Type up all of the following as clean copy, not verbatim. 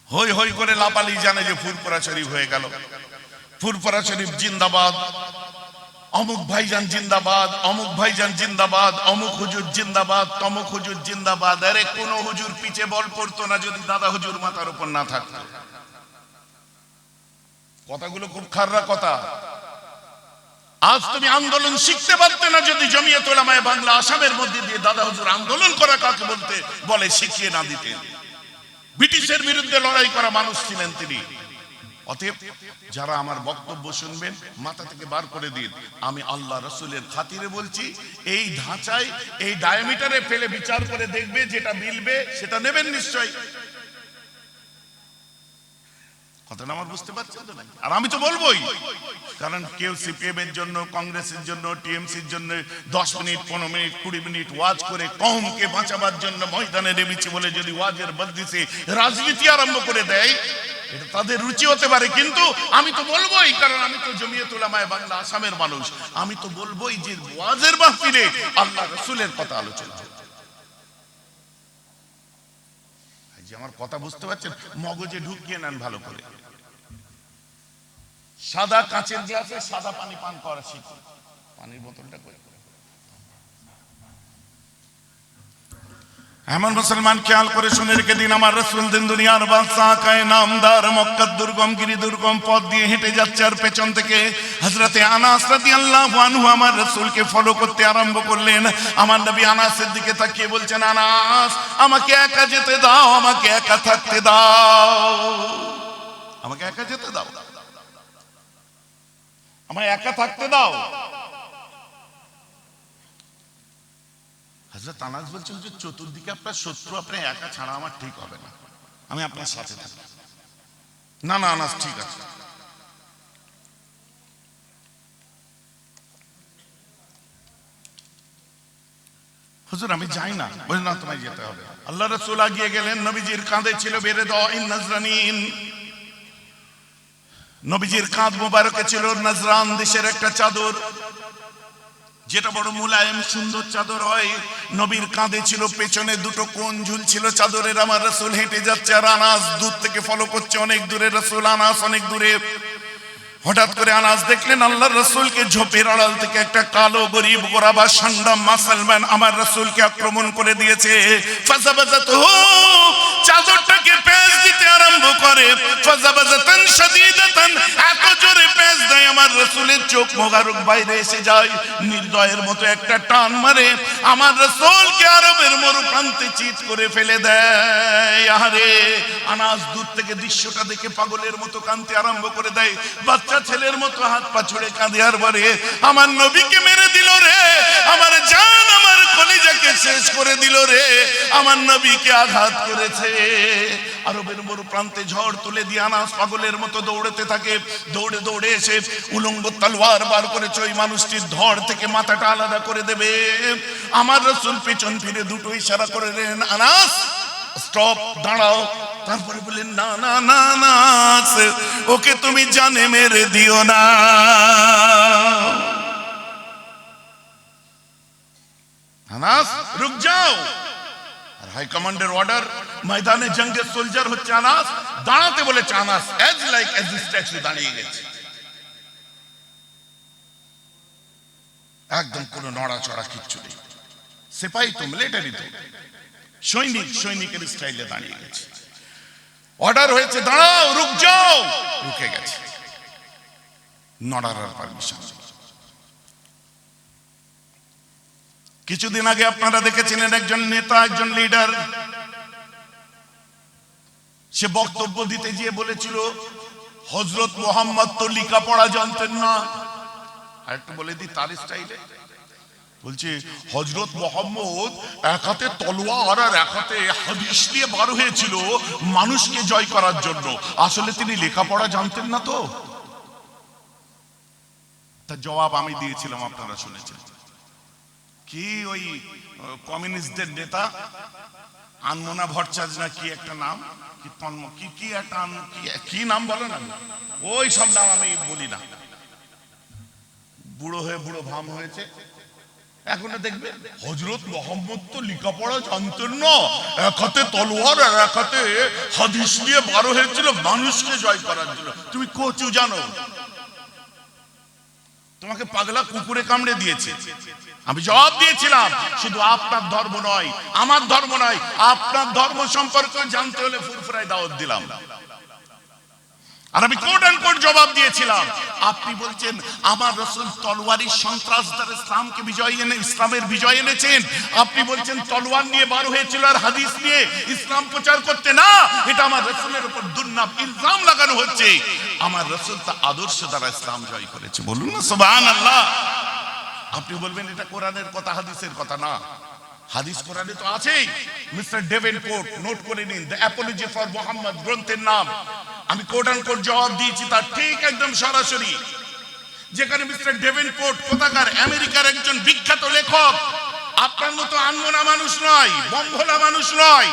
হই হই করে লাপালি জানে যে ফুরফুরা শরীফ হয়ে গেল। ফুরফুরা শরীফ জিন্দাবাদ, অমুক ভাইজান জিন্দাবাদ, অমুক ভাইজান জিন্দাবাদ, অমুক হুজুর জিন্দাবাদ, তমুক হুজুর জিন্দাবাদ। আরে কোন হুজুর পিছে বল পড়তো না যদি দাদা হুজুর মাথার উপর না থাকতো। কথাগুলো খুব খারাপ কথা। আজ তুমি আন্দোলন শিখতে পারতে না যদি জমিয়ত উলামায়ে বাংলা আসামের মধ্যে দিয়ে দাদা হুজুর আন্দোলন করা কাকে বলতে বলে শিখিয়ে না দিতেন। ব্রিটিশের বিরুদ্ধে লড়াই করা মানুষ ছিলেন তিনি। অতএব যারা আমার বক্তব্য শুনবেন মাথা থেকে বার করে দিন, আমি আল্লাহ রসুলের খাতিরে বলছি। এই ধাঁচায় এই ডায়ামিটারে ফেলে বিচার করে দেখবে, যেটা মিলবে সেটা নেবেন নিশ্চয়ই। কথাটা আমার বুঝতে পারছেন তো? নাই আর আমি তো বলবোই, কারণ কেউ সিপিএম এর জন্য, কংগ্রেসের জন্য, টিএমসির জন্য 10 মিনিট 15 মিনিট 20 মিনিট ওয়াজ করে কওমকে বাঁচাবার জন্য ময়দানে নেমেছে বলে যদি ওয়াজের বদলিতে রাজনীতি আরম্ভ করে দেয়, এটা তাদের রুচি হতে পারে। কিন্তু আমি তো বলবোই, কারণ আমি তো জমিয়ত উলামায়ে বাংলা আসামের মানুষ, আমি তো বলবোই যে ওয়াজের মাহফিলে আল্লাহ রাসূলের কথা আলোচনা হোক। যে আমার কথা বুঝতে পারছেন, মগজে ঢুকিয়ে নেন ভালো করে। সাদা কাঁচের গ্লাসে সাদা পানি পান করা শিখুন। পানির বোতলটা করে এমন মুসলমান খেয়াল করে শুনে রেখে দিন, আমার রাসূল দিন দুনিয়ার বাদশা কায়ে নামদার মক্কার দুর্গম গিরি দুর্গম পথ দিয়ে হেঁটে যাচ্ছে, আর পেছন থেকে হযরতে আনাস রাদিয়াল্লাহু আনহু আমার রাসূলকে ফলো করতে আরম্ভ করলেন। আমার নবী আনাসের দিকে তাকিয়ে বলছেন, আনাস আমাকে একা যেতে দাও, আমাকে একা থাকতে দাও, আমাকে একা যেতে দাও, আমায় একা থাকতে দাও। হযরত আনাস বলছেন যে চতুর্দিকে আপনার শত্রু, আপনি একা ছাড়া আমার ঠিক হবে না, আমি আপনার সাথে থাকি। না না আনাস ঠিক আছে। হুজুর আমি যাই না। বলেন না তোমায় যেতে হবে। আল্লাহ রাসূল এগিয়ে গেলেন, নবীজির কাঁধে ছিল বেরে দাও ইন নাজরানিন। নবীজির কাঁধ মোবারকে ছিল নাজরান দেশের একটা চাদর, যেটা বড় মুলায়েম সুন্দর চাদর হয়। নবীর কাঁধে ছিল পেছনে দুটো কোণ ঝুলছিল চাদরের। আমার রাসূল হেঁটে যাচ্ছে আর আনাস দূর থেকে ফলো করছে, অনেক দূরে রাসূল, আনাস অনেক দূরে। হঠাৎ করে আনাস দেখলেন আল্লাহর রাসূলকে ঝোপের আড়াল থেকে একটা কালো গরীব গোরাবা সান্ডা মুসলমান আমার রাসূলকে আক্রমণ করে দিয়েছে। ফাযাবাযাতহু, চাদরটাকে পেঁচ দিতে আরম্ভ করে। ফাযাবাযাতান শাদীদাতান, এত জোরে পেঁচ দেয় আমার রাসূলের চোখ মোবারক বাইরে এসে যায়। নির্দয়ের মতো একটা টান মারে, আমার রাসূলকে আরবের মরুপ্রান্তে চিৎ করে ফেলে দেয়। আরে আনাস দূর থেকে দৃশ্যটা দেখে পাগলের মতো কাঁদতে আরম্ভ করে দেয়। বাচ্চা ছেলের মতো হাত পা ছুড়ে কাঁদে আর বলে, আমার নবীকে মেরে দিল রে, আমার জান আমার কলিজাকে শেষ করে দিল রে, আমার নবীকে আঘাত করেছে। আরবের মরুপ্রান্তে ঝড় তুলে দিয়ে আনাস পাগলের মতো দৌড়াতে থাকে। দৌড়ে দৌড়ে এসে উলঙ্গ তলোয়ার বার করেছে ওই মানুষটির ধড় থেকে মাথাটা আলাদা করে দেবে। আমার রাসূল পেছন ফিরে দুটো ইশারা করে দেন, আনাস স্টপ, দাঁড়াও। তারপরে বললেন, না না না না, ওকে তুমি জানে মেরে দিও না। আনাস রুক যাও। আর হাই কমান্ডের অর্ডার, ময়দানে জঙ্গের সোলজার হচ্ছে আনাস, দাঁড়াতে বলেছে। Anas as like as statue দাঁড়িয়ে গেছে, একদম কোনো নড়াচড়া কিচ্ছু নেই। সিপাহী তো, মিলিটারি তো, সৈনিক সৈনিকের স্টাইলে দাঁড়িয়ে গেছে। অর্ডার হয়েছে দাঁড়াও, রুক যাও, রুকে গেছে, নড়ার পারমিশন। কিছুদিন আগে আপনারা দেখেছিলেন একজন নেতা, একজন লিডার, সে বক্তব্য দিতে গিয়ে বলেছিল হযরত মুহাম্মদ তো লেখাপড়া জানতেন না। আর একটু বলে দিই তার স্টাইলে, বলছে হযরত মুহাম্মদ এক হাতে তলোয়ার আর এক হাতে হাদিস নিয়ে বার হয়েছিল মানুষকে জয় করার জন্য, আসলে তিনি লেখাপড়া জানতেন না। তো তার জবাব আমি দিয়েছিলাম, আপনারা শুনেছেন। কি ওই কমিউনিস্টদের নেতা আনমনা ভট্টাচার্য না কি একটা নাম, কি কি একটা কি নাম বলে না, ওই সব নাম আমি বলি না। বুড়ো হয়ে বুড়ো ভাম হয়েছে, এখনো দেখবে হযরত মুহাম্মদ তো লেখাপড়া জানতেন না, এক হাতে তলোয়ার আর এক হাতে হাদিস নিয়ে বার হয়েছিল মানুষকে জয় করার জন্য। তুমি কচু জানো? তোমাকে পাগলা কুকুরে কামড়ে দিয়েছে। আমি জবাব দিয়েছিলাম শুধু আপনার ধর্ম নয়, আমার ধর্ম নয়, আপনার ধর্ম সম্পর্কে জানতে হলে ফুরফুরায় দাওয়াত দিলাম। আর আমি কোট এন্ড কোট জবাব দিয়েছিলাম। আপনি বলছেন আমার রাসূল তলোয়ারি সন্ত্রাস দ্বারা ইসলামকে বিজয় এনে ইসলামের বিজয় এনেছেন। আপনি বলছেন তলোয়ার নিয়ে বার হয়েছিল আর হাদিস নিয়ে ইসলাম প্রচার করতে না। এটা আমার রাসূলের উপর দুর্নাম ইলজাম লাগানো হচ্ছে। আমার রাসূল তা আদর্শ দ্বারা ইসলাম জয় করেছে। বলুন না সুবহানাল্লাহ। আপনি বলবেন এটা কোরআনের কথা, হাদিসের কথা না। হাদিস কোরআনে তো আছেই। মিস্টার ডেভেনপোর্ট নোট করে নিন, দ্য অ্যাপোলজি ফর মুহাম্মদ গ্রন্থের নাম। আমি কোট এন্ড কোট জবাব দিয়েছি তার ঠিক একদম সরাসরি। যেখানে মিস্টার ডেভেনপোর্ট কোথাকার আমেরিকার একজন বিখ্যাত লেখক, আপনার মতো আনমনা মানুষ নয়, বম্ভলা মানুষ নয়,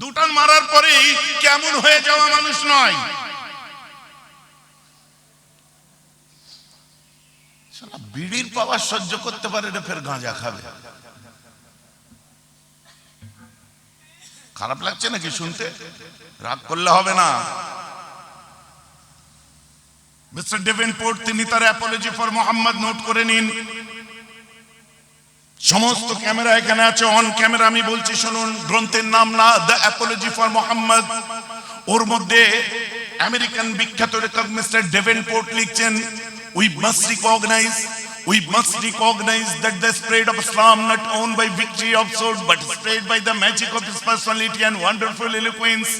দুটান মারার পরেই কেমন হয়ে যাওয়া মানুষ নয়। বিড়ির পাওয়ার সহ্য করতে পারে না, ফের গাঁজা খাবে। খারাপ লাগছে নাকি শুনতে? রাগ করলে হবে না। মিস্টার ডেভেনপোর্ট তিনি তার অ্যাপোলজি ফর মুহাম্মদ নোট করে নিন। সমস্ত ক্যামেরা এখানে আছে, অন ক্যামেরা আমি বলছি শুনুন। গ্রন্থের নাম না দ্য অ্যাপোলজি ফর মুহাম্মদ। ওর মধ্যে আমেরিকান বিখ্যাত লেখক মিস্টার ডেভেনপোর্ট লিখছেন, we must recognize that the spread of Islam not owned by victory of sword but spread by the magic of his personality and wonderful eloquence.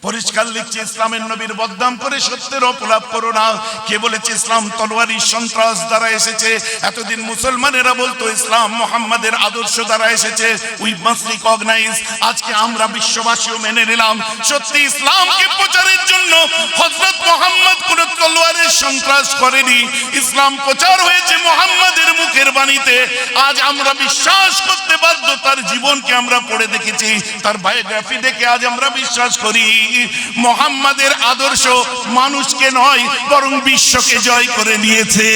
পরিষ্কার লিখছে, ইসলামের নবীর বদনাম করে সত্যের অপলাপ করো না। কে বলেছে ইসলাম তলোয়ারি সন্ত্রাস দ্বারা এসেছে? এতদিন মুসলমানেরা বলতো ইসলাম মুহাম্মাদের আদর্শ দ্বারা এসেছে। উই মাস্ট রিকগনাইজ, আজকে আমরা বিশ্ববাসীও মেনে নিলাম সত্যি ইসলামকে প্রচারের জন্য হযরত মুহাম্মদ কোন তলোয়ারের সন্ত্রাস করেনি। ইসলাম প্রচার হয়েছে মুহাম্মাদের মুখের বাণীতে। আজ আমরা বিশ্বাস করতে বাধ্য, তার জীবনকে আমরা পড়ে দেখেছি, তার বায়োগ্রাফি দেখে আজ আমরা বিশ্বাস করি মুহাম্মাদের আদর্শ মানুষকে নয় বরং বিশ্বকে জয় করে নিয়েছে।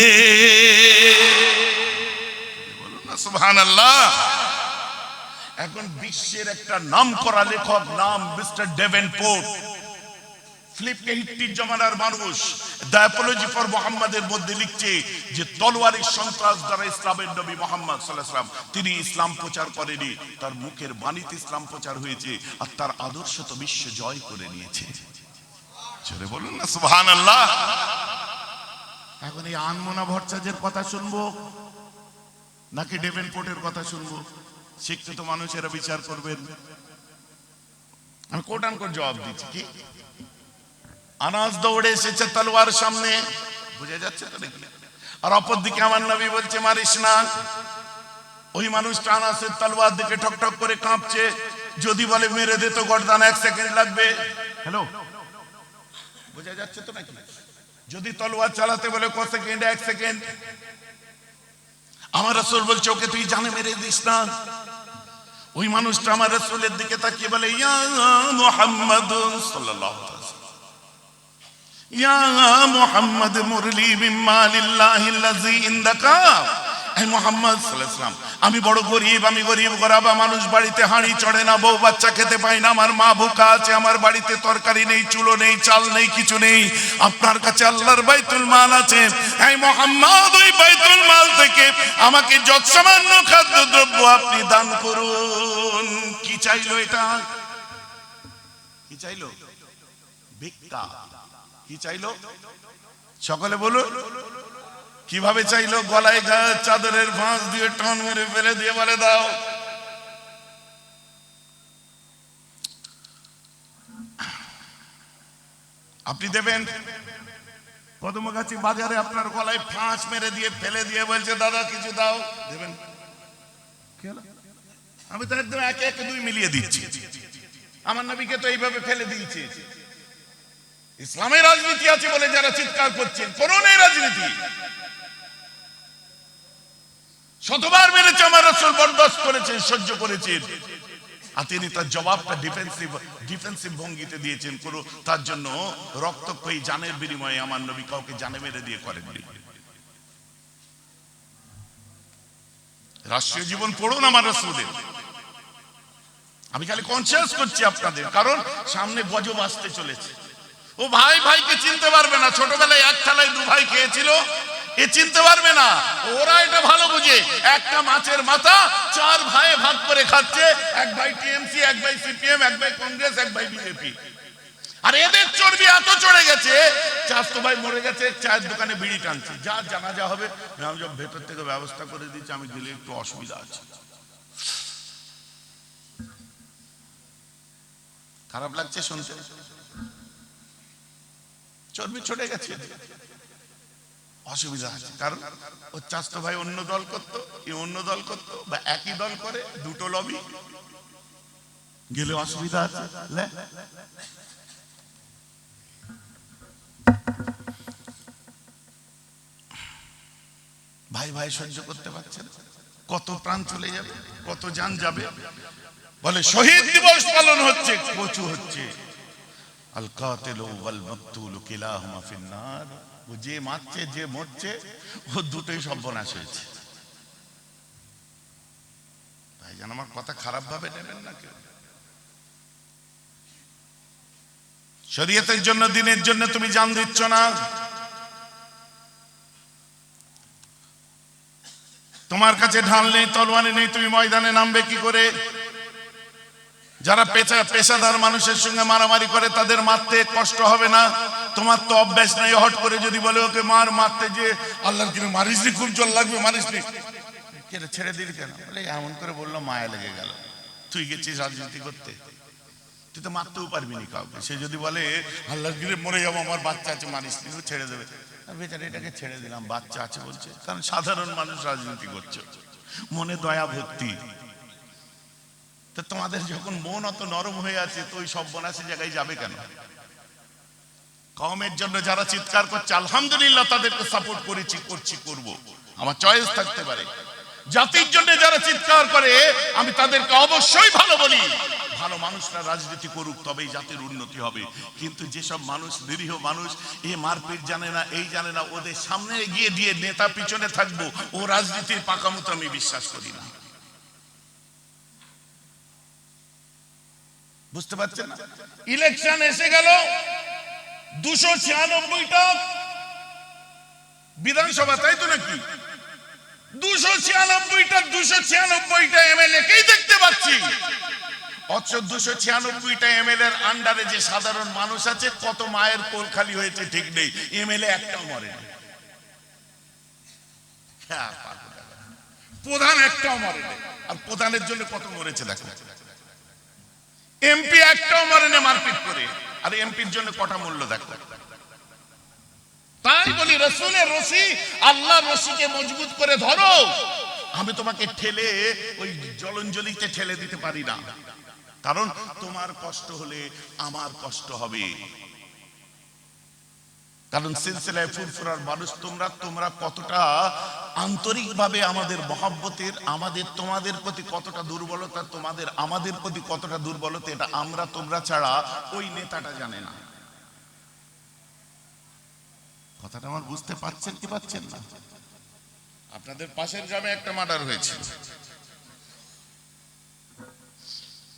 বলুন না সুবহানাল্লাহ। এখন বিশ্বের একটা নামকরা লেখক, নাম মিস্টার ডেভেনপোর্ট, ফিলিপকে হিট্টির জমানার মানুষ, দ্য অ্যাপোলজি ফর মুহাম্মদের মধ্যে লিখছে যে তলোয়ারি সন্ত্রাস দ্বারা ইসলামের নবী মুহাম্মদ সাল্লাল্লাহু আলাইহি ওয়াসাল্লাম তিনি ইসলাম প্রচার করেনি, তার মুখের বাণীতে ইসলাম প্রচার হয়েছে আর তার আদর্শ তো বিশ্ব জয় করে নিয়েছে। জোরে বলুন না সুবহানাল্লাহ। এখন এই আনমনা ভট্টাচার্যের কথা শুনবো নাকি ডেভেনপোর্টের কথা শুনবো? শিক্ষিত মানুষেরা বিচার করবেন। আমি কোট আন কোট জবাব দিচ্ছি। কি আনাস দৌড়ে এসেছে তলোয়ার সামনে, বুঝে যাচ্ছে তো নাকি? আর অপরদিকে আমার নবী বলছে মারিস না। ওই মানুষটা আনাসের তলোয়ার দিকে ঠকঠক করে কাঁপছে, যদি বলে মেরে দে তো গর্দান 1 সেকেন্ড লাগবে। হ্যালো, বুঝে যাচ্ছে তো নাকি? যদি তলোয়ার চালাতে বলে ক সেকেন্ড, 1 সেকেন্ড। আমার রাসূল বলছে ওকে তুই জানে মেরে দিস না। ওই মানুষটা আমার রাসূলের দিকে তাকিয়ে বলে ইয়া মুহাম্মদ সাল্লাল্লাহু আলাইহি ওয়াসাল্লাম, ইয়া মুহাম্মদ মুরলি মিম্মা লিল্লাহিল্লাযী ইনদাকা। এই মুহাম্মদ সাল্লাল্লাহু আলাইহি ওয়াসাল্লাম, আমি বড় গরীব, আমি গরীব গরাবা মানুষ, বাড়িতে হাঁড়ি চড়ে না, বউ বাচ্চা খেতে পাই না, আমার মা ভুকা আছে, আমার বাড়িতে তরকারি নেই, চুলো নেই, চাল নেই, কিছু নেই। আপনার কাছে আল্লাহর বাইতুল মাল আছে। এই মুহাম্মদ ওই বাইতুল মাল থেকে আমাকে যত সামান্য খাদ্যদ্রব্য আপনি দান করুন। কি চাইলো এটা? কি চাইলো? ভিক্ষা। কি চাইলো? সকলে বলুন কিভাবে চাইলো? গলায় চাদরের ভাঁজ দিয়ে টান মেরে ফেলে দিয়ে বলে দাও। আপনি দেবেন? কদমগাছি বাজারে আপনার গলায় ফাঁস মেরে দিয়ে ফেলে দিয়ে বলছে দাদা কিছু দাও, দেবেন? আমি তো একদম 1 1 2 মিলিয়ে দিচ্ছি। আমার নবীকে তো এইভাবে ফেলে দিয়েছে। ইসলামের রাজনীতি আছে বলে যারা চিৎকার করছেন, করুন এই রাজনীতি। শতবার মেরেছে আমার রাসূল, বরদাস্ত করেছেন, সহ্য করেছেন, আর তিনি তার জবাবটা ডিফেন্সিভ ভঙ্গিতে দিয়েছেন। কোনো তার জন্য রক্তক্ষয়ী জানের বিনিময়ে আমার নবী কাউকে জানে মেরে দিয়ে করেননি। রাষ্ট্রীয় জীবন পড়ুন আমার রাসূলের। আমি খালি কনসিয়াস করছি আপনাদের, কারণ সামনে গজব আসতে চলেছে। ও ভাই ভাইকে চিনতে পারবে না, ছোটবেলায় এক থালায় দু ভাই খেয়েছিল, এ চিনতে পারবে না। ওরা এটা ভালো বুঝে, একটা মাছের মাথা চার ভাই ভাগ করে খাচ্ছে, এক ভাই টিএমসি, এক ভাই সিপিএম, এক ভাই কংগ্রেস, এক ভাই বিজেপি। আর এদের চর্বি এত চড়ে গেছে, চারটো ভাই মরে গেছে, চায়ের দোকানে বিড়ি টানছে, যা জানাজা হবে আমি সব ভেতর থেকে ব্যবস্থা করে দিচ্ছি, আমি গেলে একটু অসুবিধা আছে। খারাপ লাগছে শুনতে, চর্বি চড়ে গেছে, অসুবিধা আছে। কারণ ও চাচতো ভাই অন্য দল করতো, এ অন্য দল করতো, বা একই দল করে, দুটো লবি, গেলে অসুবিধা আছে। ভাই ভাই সহ্য করতে পারছে না, কত প্রাণ চলে যাবে, কত জান যাবে। বলে শহীদ দিবস পালন হচ্ছে, কচু হচ্ছে। আল কাতিলু ওয়াল মাকতুলু কিলাহুমা ফিন্নার। ও যে মারছে যে মরছে, ও দুটোই সর্বনাশ হয়েছে। ভাইজান আমার কথা খারাপ ভাবে নেবেন না কেউ। শরীয়তের জন্য, দিনের জন্য তুমি জান দিচ্ছ না, তোমার কাছে ঢাল নেই, তলোয়ার নেই, তুমি ময়দানে নামবে কি করে? যারা পেশাদার মানুষের সঙ্গে মারামারি করে তাদের মারতে কষ্ট হবে না, তোমার তো অভ্যাস নেই। হট করে যদি বলে ওকে মারতে, যে আল্লাহর কিনে মারিস নি, খুব জল লাগবে, মারিস নি, ছেড়ে দিলি কেন? বলে এমন করে বললো, মায়া লেগে গেল। তুই গেছিস রাজনীতি করতে, তুই তো মারতেও পারবি না কাউকে। সে যদি বলে আল্লাহর কিনে মরে যাবো, আমার বাচ্চা আছে, মারিস নি, ছেড়ে দেবে। বেচারা এটাকে ছেড়ে দিলাম, বাচ্চা আছে বলছে, কারণ সাধারণ মানুষ রাজনীতি করছে, মনে দয়া ভক্তি। তো তোমাদের যখন মন অত নরম হয়ে আছে, তো ওই সর্বনাশী জায়গায় যাবে কেন? কওমের জন্য যারা চিৎকার করছে, আলহামদুলিল্লাহ, তাদেরকে সাপোর্ট করেছি, করব, আমার চয়েস থাকতে পারে। জাতির জন্য যারা চিৎকার করে, আমি তাদেরকে অবশ্যই ভালো বলি। ভালো মানুষরা রাজনীতি করুক, তবেই জাতির উন্নতি হবে। কিন্তু যেসব মানুষ, নিরীহ মানুষ, এ মারপিট জানে না, এই জানে না, ওদের সামনে গিয়ে দিয়ে নেতা পিছনে থাকবো, ও রাজনীতির পাকামতো আমি বিশ্বাস করি না। বুঝতে পারছেন না? ইলেকশন এসে গেল, 296টা বিধানসভা, তাই তো নাকি? 296টা এমএলএ কেই দেখতে পাচ্ছি। অথচ 296টা এমএলএর আন্ডারে যে সাধারণ মানুষ আছে, কত মায়ের কোল খালি হয়েছে ঠিক নেই, এমএলএ একটাও মরেনি। প্রধান একটাও মরেনি, আর প্রধানের জন্য কত মরেছে দেখো। এমপি একটাও মরেনি মারপিট করে, আর এমপির জন্য কটা মূল্য দেখো। তাই বলি, রাসূলের রশি, আল্লাহর রশিকে মজবুত করে ধরো। আমি তোমাকে ঠেলে ওই জলঞ্জলিতে ঠেলে দিতে পারি না, কারণ তোমার কষ্ট হলে আমার কষ্ট হবে। কারণ সিলসিলায় ফুরফুরার মানুষ তোমরা কতটা আন্তরিকভাবে আমাদের মহব্বতের, আমাদের তোমাদের প্রতি কতটা দুর্বলতা, তোমাদের আমাদের প্রতি কতটা দুর্বলতা, এটা আমরা তোমরা ছাড়া ওই নেতাটা জানে না। কথাটা আমার বুঝতে পারছেন কি পাচ্ছেন না? আপনাদের পাশের গ্রামে একটা মার্ডার হয়েছে,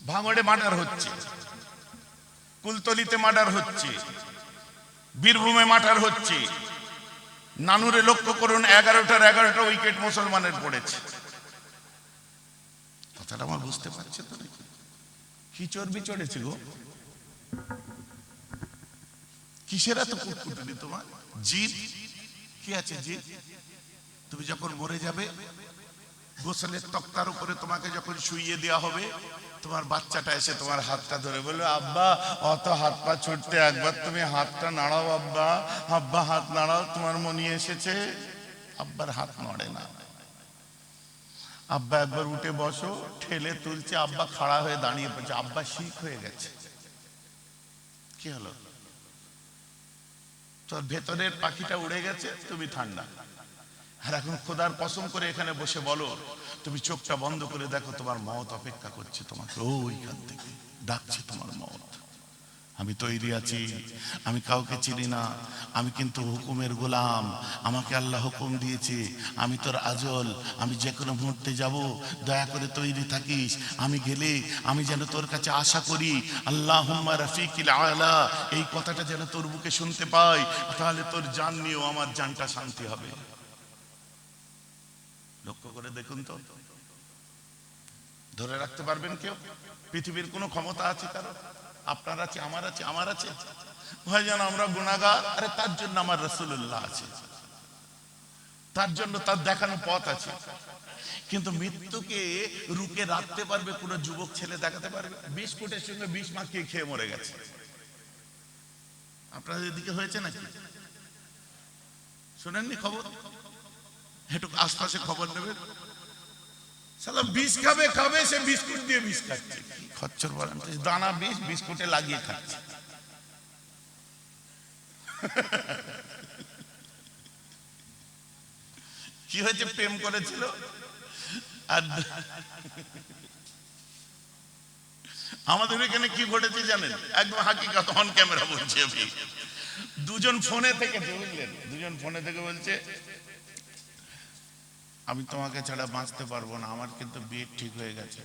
ভাঙড়ে মার্ডার হচ্ছে, কুলতলিতে মার্ডার হচ্ছে, বীরভূমে মার্ডার হচ্ছে, নানুরে লক্ষ্য করুন 11টা উইকেট মুসলমানের পড়েছে। কথাটা আমার বুঝতে পারছে তো? কি চর্বি চড়েছে গো? কিসের এত কুটকুটনি তোমার? জিদ কি আছে? জিদ তুমি যখন মরে যাবে, গোসলের তক্তার উপরে তোমাকে যখন শুইয়ে দেওয়া হবে, তোমার বাচ্চাটা এসে তোমার হাতটা ধরে বলবে, আব্বা অত হাত পা ছুটতে, একবার তুমি হাতটা নাড়াও আব্বা, আব্বা হাত নাড়াও, তোমার মনি এসেছে। আব্বার হাত নড়ে না। আব্বা একবার উঠে বসো, ঠেলে তুলছে, আব্বা খাড়া হয়ে দাঁড়িয়ে পড়ছে, আব্বা শিখ হয়ে গেছে। কি হলো? তোর ভেতরের পাখিটা উড়ে গেছে, তুমি ঠান্ডা। আর এখন খোদার কসম করে এখানে বসে বলো, তুমি চোখটা বন্ধ করে দেখো, তোমার মওত অপেক্ষা করছে তোমাকে, ওইখান থেকে ডাকছে তোমার মওত। আমি তৈরি আছি, আমি কাউকে চিনি না, আমি কিন্তু হুকুমের গোলাম, আমাকে আল্লাহ হুকুম দিয়েছে, আমি তোর আজল, আমি যে কোনো মুহূর্তে যাব, দয়া করে তৈরি থাকিস, আমি গেলে আমি যেন তোর কাছে আশা করি আল্লাহুম্মা রাফিকিল আলা, এই কথাটা যেন তোর বুকে শুনতে পাই, তাহলে তোর জান নিয়েও আমার জানটা শান্তি হবে। লক্ষ্য করে দেখুন তো, ধরে রাখতে পারবেন কেউ? পৃথিবীর কোনো ক্ষমতা আছে কারো? আপনার আছে, আমার আছে, আমার আছে? ভাইজান আমরা গুনাহগার, আরে তার জন্য আমার রাসূলুল্লাহ আছে, তার জন্য তার দেখানো পথ আছে। কিন্তু মৃত্যুকে রুকে রাখতে পারবে কোন যুবক ছেলে দেখাতে পারবে? বিস্কুটের সঙ্গে বিষ মাখিয়ে খেয়ে মরে গেছে। আপনাদের এদিকে হয়েছে নাকি? শোনেননি খবর? একটু আশপাশে খবর নেবেন। সালা বিষ খাবে খাবে, সে বিস্কুট দিয়ে বিষ খাচ্ছে। খচ্চর বলেন, দানা বিষ বিস্কুটে লাগিয়ে খাচ্ছে। কি হয়েছে? প্রেম করেছিল আর আমাদের এখানে কি ঘটেছে জানেন? একদম হাকিকত, অন ক্যামেরা বলছি আমি। দুজন ফোনে থেকে, বুঝলেন, দুজন ফোনে থেকে বলছে আমি তোমাকে ছাড়া বাঁচতে পারবো না, আমার কিন্তু বিয়ে ঠিক হয়ে গেছে।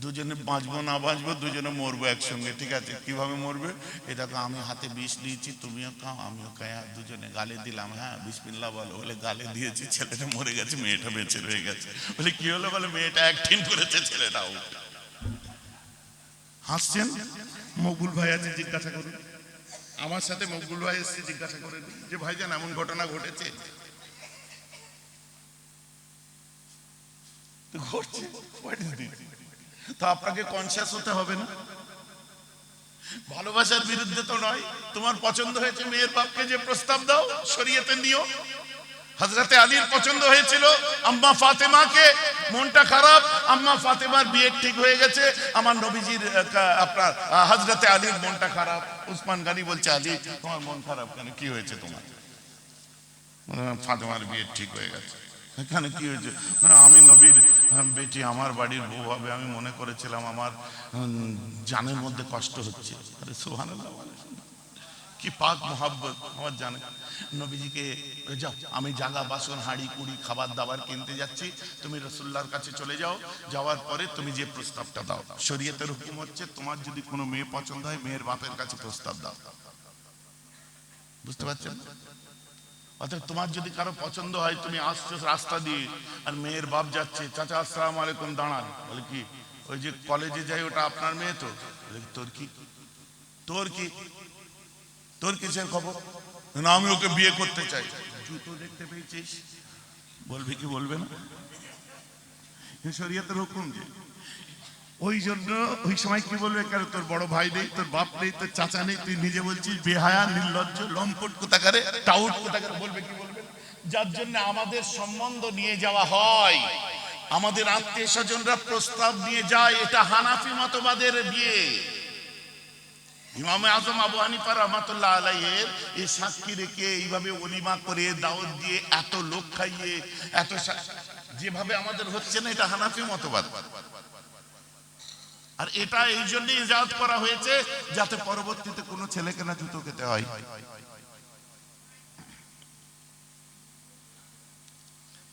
দুজনে বাঁচবো না বাঁচবো, দুজনে মরবো একসঙ্গে, ঠিক আছে? কিভাবে মরবে? এ দেখো আমি হাতে বিষ দিয়েছি, তুমিও খাও আমিও খাই, দুজনে গালে দিলাম, হ্যাঁ বিসমিল্লাহ বলো, বলে গালে দিয়েছি, ছেলেটা মরে গেছে, মেয়েটা বেঁচে রয়ে গেছে। বলে কি হলো? বলে মেয়েটা অ্যাক্টিং করেছে, ছেলেটাও। হাসছেন? মকবুল ভাই আছে, জিজ্ঞাসা করুন। আমার সাথে মকবুল ভাই এসছে, জিজ্ঞাসা করেন যে ভাইজান এমন ঘটনা ঘটেছে? ঘটছে, তো আপনাকে কনসিয়াস হতে হবে না? ভালোবাসার বিরুদ্ধে তো নয়। তোমার পছন্দ হয়েছে মেয়ের বাপকে, যে প্রস্তাব দাও, শরীয়তে নিও। হযরতে আলীর পছন্দ হয়েছিল আম্মা ফাতেমাকে, মনটা খারাপ, আম্মা ফাতেমার বিয়ে ঠিক হয়ে গেছে, আমার নবীজির আপনার হযরতে আলীর মনটা খারাপ। উসমান গনি বলছে আলী তোমার মন খারাপ কেন, কি হয়েছে তোমার? ফাতেমার বিয়ে ঠিক হয়ে গেছে। এখানে কি হয়েছে? আমি নবীর বেটি, আমার বাড়ির বউ হবে, আমি মনে করেছিলাম আমার জানের মধ্যে কষ্ট হচ্ছে। আরে সুবহানাল্লাহ, কি পাক মোহাব্বত আমার জানে। নবীজিকে যাও, আমি জাগা বাসন হাঁড়ি কুড়ি খাবার দাবার কিনতে যাচ্ছি, তুমি রাসূলুল্লাহর কাছে চলে যাও, যাওয়ার পরে তুমি যে প্রস্তাবটা দাও, শরীয়তের হুকুম হচ্ছে তোমার যদি কোনো মেয়ে পছন্দ হয় মেয়ের বাপের কাছে প্রস্তাব দাও। বুঝতে পারছেন? অর্থাৎ তোমার যদি কারো পছন্দ হয়, তুমি আসছো রাস্তা দিয়ে, আর মেয়ের বাপ যাচ্ছে, চাচা আসসালামু আলাইকুম, দাঁড়ান। বলে কি? ওই যে কলেজে যাই ওটা আপনার মেয়ে তো? তোর কি, তোর কি, তোর কিসের খবর? না আমি ওকে বিয়ে করতে চাই। জুতো দেখতে পেয়েছিস? বলবি কি বলবে না? শরীয়তের হুকুম যে। ওই জন্য ওই সময় কি বলবে? কেন তোর বড় ভাই নেই, তোর বাপ নেই, তোর চাচা নেই, তুই নিজে বলছিস বেহায়া, নির্লজ্জ, লম্পট কোথাকারে, টাউট কোথাকারে, বলবে কি বলবে? যার জন্য আমাদের সম্বন্ধ নিয়ে যাওয়া হয়, আমাদের আত্মীয় স্বজনরা প্রস্তাব নিয়ে যায়, এটা হানাফি মতবাদের বিয়ে। ইমামে আজম আবু হানিফা রাহমাতুল্লাহ আলাইহির এই সাক্ষী রেখে এইভাবে ওলিমা করে দাওয়াত দিয়ে এত লোক খাইয়ে এত যেভাবে আমাদের হচ্ছে না, এটা হানাফি মতবাদ। আর এটা এই জন্য ইজাদ করা হয়েছে যাতে পরবর্তীতে কোনো ছেলেকে না জুতো খেতে হয়।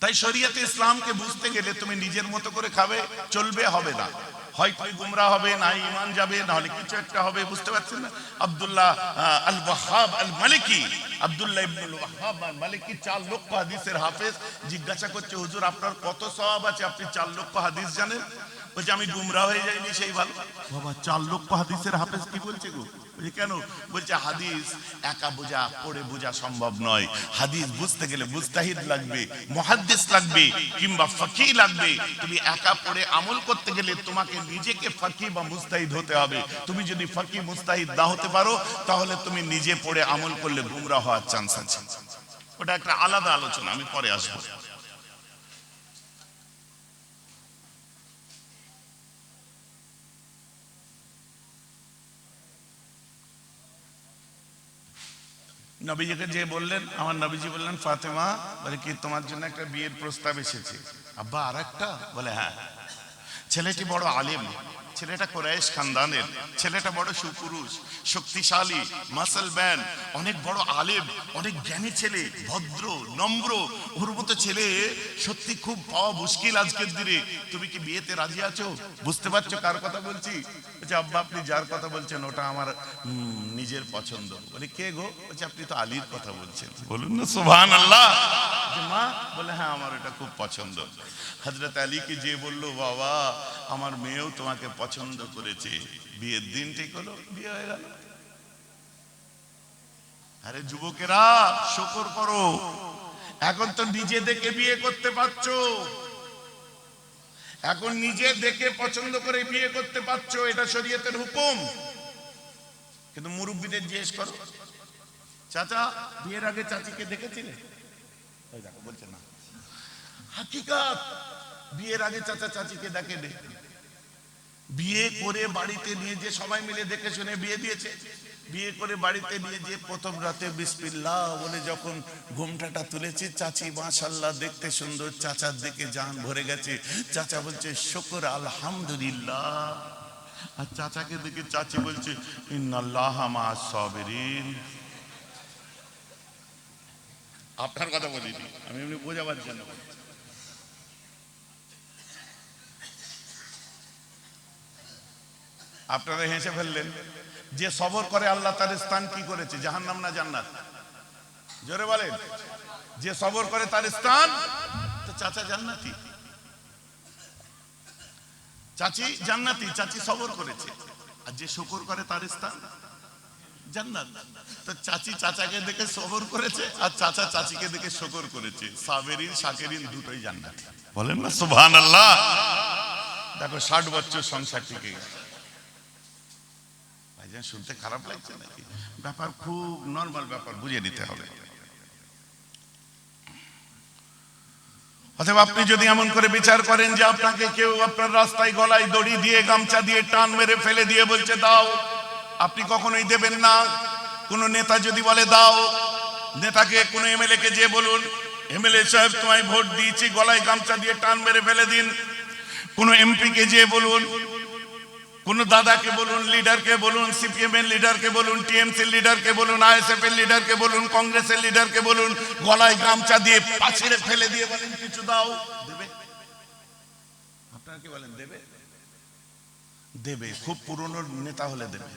তাই শরীয়তে ইসলামকে বুঝতে গেলে তুমি নিজের মতো করে খাবে, চলবে, হবে না। হয় তুমি গুমরা হবে, না ঈমান যাবে, না হলে কিছু একটা হবে। বুঝতে পারছেন না? আব্দুল্লাহ আল ওয়াহাব আল মালিকি, আব্দুল্লাহ ইবনুল ওয়াহাব আল মালিকি 4 লক্ষ হাদিসের হাফেজ, জিজ্ঞাসা করছে হুজুর আপনার কত সওয়াব আছে, আপনি 4 লক্ষ হাদিস জানেন? বলছে আমি গুমরা হয়ে যাইনি সেই ভালো। বাবা 4 লক্ষ হাদিসের হাফেজ কি বলছে গো? বলছে কেন? বলছে হাদিস একা বোঝা, পড়ে বোঝা সম্ভব নয়। হাদিস বুঝতে গেলে মুজতাহিদ লাগবে, মুহাদ্দিস লাগবে, কিংবা ফকিহ লাগবে। তুমি একা পড়ে আমল করতে গেলে তোমাকে নিজেকে ফকিহ বা মুজতাহিদ হতে হবে। তুমি যদি ফকিহ মুজতাহিদ না হতে পারো, তাহলে তুমি নিজে পড়ে আমল করলে গুমরা হওয়ার চান্স আছে। ওটা একটা আলাদা আলোচনা, আমি পরে আসবো। নবীজিকে যে বললেন, আমার নবীজি বললেন ফাতেমা, বলে কি তোমার জন্য একটা বিয়ের প্রস্তাব এসেছে। আব্বা আর একটা? বলে হ্যাঁ। ছেলেটি বড় আলেম, ছেলেটা কুরাইশ খানদানের, ছেলেটা বড় সুপুরুষ, শক্তিশালী, মাসল ব্যান, অনেক বড় আলেম, অনেক জ্ঞানী ছেলে, ভদ্র নম্র। ওর মতো ছেলে সত্যি খুব পাওয়া মুশকিল আজকের দিনে। তুমি কি বিয়েতে রাজি আছো? বুঝতে পারছো কার কথা বলছি? বলছে আব্বা আপনি যার কথা বলছেন ওটা আমার নিজের পছন্দ। বলে কে গো? বলছে আপনি তো আলীর কথা বলছেন। বলুন না সুবহানাল্লাহ। মা বলে হ্যাঁ আমার এটা খুব পছন্দ। হযরত আলীকে যে বললো বাবা আমার মেয়েও তোমাকে পছন্দ করেছে। বিয়ের দিন ঠিক হলো, বিয়ে হয়ে গেল। আরে যুবকেরা শুকর করো, এখন তো নিজে দেখে বিয়ে করতে পারছো, এখন নিজে দেখে পছন্দ করে বিয়ে করতে পারছো, এটা শরীয়তের হুকুম। কিন্তু মুরব্বীদের জিজ্ঞেস করো, চাচা বিয়ের আগে চাচিকে দেখেছিলে? ওই দেখো বলছে না। হাকিকাত বিয়ের আগে চাচা চাচিকে দেখে নে, বিয়ে করে বাড়িতে নিয়ে যে সবাই মিলে দেখে শুনে বিয়ে দিয়েছে। বিয়ে করে বাড়িতে নিয়ে যে প্রথম রাতে বিসমিল্লাহ বলে যখন ঘুমটাটা তুলেছে, চাচি মাশাআল্লাহ দেখতে সুন্দর, চাচার দিকে জান ভরে গেছে। চাচা বলছে শুকর আলহামদুলিল্লাহ, আর চাচাকে দেখে চাচি বলছে ইন্নাল্লাহা মা'আস সাবিরিন। আপনার কথা বলিনি, আমি এমনি বোঝাবার জন্য। আপনারা হেসে ফেললেন। যে সবর করে আল্লাহ তার স্থান কি করেছে? জাহান্নাম না জান্নাত? জোরে বলেন। যে সবর করে তার স্থান, তো চাচা জান্নাতি, চাচি জান্নাতি, চাচি সবর করেছে। আর যে শুকর করে তার স্থান জান্নাত। তো চাচি চাচাকে দেখে সবর করেছে, আর চাচা চাচিকে দেখে শুকর করেছে। সাবেরিন শাকেরিন দুটোই জান্নাতি। বলেন না সুবহানাল্লাহ। দেখো 60 বছর সংসার টিকে গেছে। ভাইজান শুনতে খারাপ লাগছে নাকি? ব্যাপার খুব নরমাল ব্যাপার, বুঝে নিতে হবে। অথবা আপনি যদি এমন করে বিচার করেন যে আপনাকে কেউ আপনার রাস্তায় গলায় দড়ি দিয়ে গামছা দিয়ে টান মেরে ফেলে দিয়ে বলছে দাও, আপনি কখনোই দেবেন না। কোন নেতা যদি বলে দাও, নেতাকে কোন এমএলএ কে যে বলুন এমএলএ সাহেব তোমায় ভোট দিয়েছি, গলায় গামছা দিয়ে টান মেরে ফেলে দিন। কোন এমপি কে যে বলুন, কোন দাদাকে বলুন, লিডারকে বলুন, সিপিএম এর লিডারকে বলুন, টিএমসি লিডারকে বলুন, আইএসএফ এর লিডারকে বলুন, কংগ্রেসের লিডারকে বলুন, গলায় গামছা দিয়ে পাছিরে ফেলে দিয়ে বলেন কিছু দাও, দেবে? আপনারা কি বলেন দেবে? দেবে। খুব পুরনো নেতা হলে দেবে,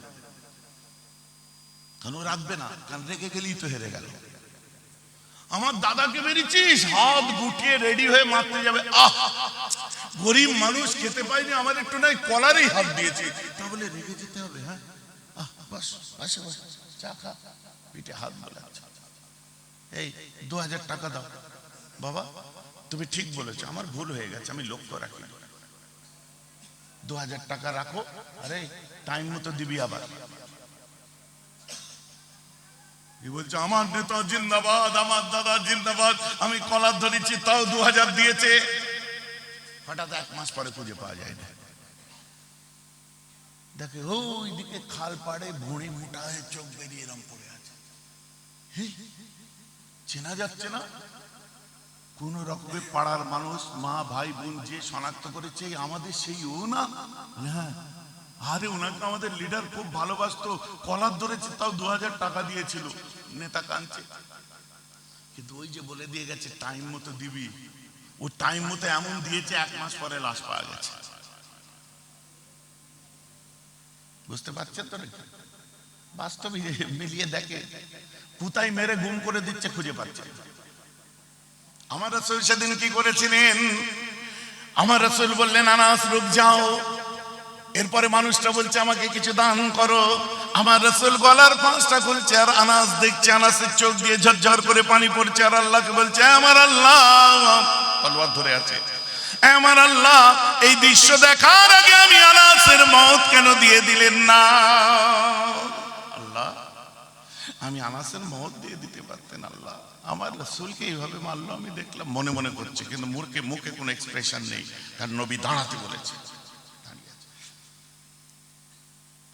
কারণ রাখবে না, কারণ রেখে গেলেই তো হেরে গেল। আমার দাদাকে বেরিয়েছিস, হাত গুটিয়ে রেডি হয়ে মারতে যাবে, আহ গরিব মানুষ খেতে পাইনি, আমার একটু নাই কলারেই হাত দিয়েছি, তাহলে রেগে যেতে হবে? হ্যাঁ বাস পাশে বস, চা খা, পিঠে হাত বোলাচ্ছে, এই 2000 টাকা দাও। বাবা তুমি ঠিক বলেছো, আমার ভুল হয়ে গেছে, আমি লক্ষ্য রাখি। 2000 টাকা রাখো, আরে টাইম মতো দিবি আবার। বলছে আমার নেতা জিন্দাবাদ, আমার দাদা জিন্দাবাদ, আমি কলার ধরেছি তাও 2000 দিয়েছে। হঠাৎ 1 মাস পরে খুঁজে পাওয়া যায় না। দেখে ওই দিকে খাল পাড়ে ভুঁড়ি মোটা হয়ে চোখ বেরিয়ে এরম পড়ে আছে, চেনা যাচ্ছে না। কোন রকমের পাড়ার মানুষ, মা ভাই বোন যে শনাক্ত করেছে আমাদের সেই ও না? হ্যাঁ, আরে ওনাকে আমাদের লিডার খুব ভালোবাসতো, কলার ধরেছে তাও 2000 টাকা দিয়েছিল। নেতা কাঁদছে, কিন্তু ওই যে বলে দিয়ে গেছে টাইম মতো দিবি, ও টাইম মতো এমন দিয়েছে 1 মাস পরে লাশ পাওয়া গেছে। বুঝতে পারছেন তো? বাস্তবে মিলিয়ে দেখে, কোথায় মেরে গুম করে দিচ্ছে খুঁজে পাচ্ছে। আমার রাসূল সেদিন কি করেছিলেন? আমার রাসূল বললেন আনাস রুক যাও। এরপরে মানুষটা বলছে আমাকে কিছু দান করো। আমার রাসূল গলার ফাঁসটা খুলছে, আর আনাস দেখছে, আনাসের চোখ দিয়ে ঝরঝর করে পানি পড়ছে, আর আল্লাহকে বলছে আমার আল্লাহ, তলোয়ার ধরে আছে, আমার আল্লাহ এই দৃশ্য দেখার আগে আমি আনাসের মওত কেন দিয়ে দিলেন না? আল্লাহ আমি আনাসের মওত দিয়ে দিতে পারতেন, আল্লাহ আমার রাসূলকে এইভাবে মারলো আমি দেখলাম। মনে মনে করছে, কিন্তু মুখে কোনো এক্সপ্রেশন নেই, কারণ নবী দাঁড়াতে বলেছে।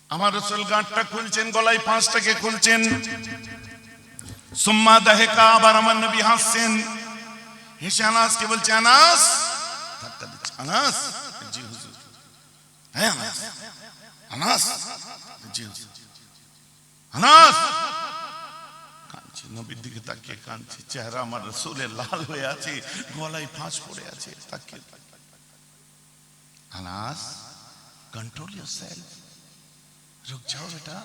আমার রাসূল গাঁটটা খুলছেন, গলায় ফাঁসটাকে খুলছেন, সুম্মা দাহিকা, আবার আমার নবী হাসছেন। হেসে আনাসকে বলছে আনাস, ধাক্কা দিচ্ছে, আনাস, জি হুজুর, হ্যাঁ আনাস, আনাস, জি আনাস, কাঁদছে, নবীর দিকে তাকিয়ে কাঁদছে, চেহারা আমার রাসূলের লাল হয়ে আছে, গলায় ফাঁস পড়ে আছে, তাকিয়ে আনাস कंट्रोल योरसेल्फ, रुक जाओ बेटा,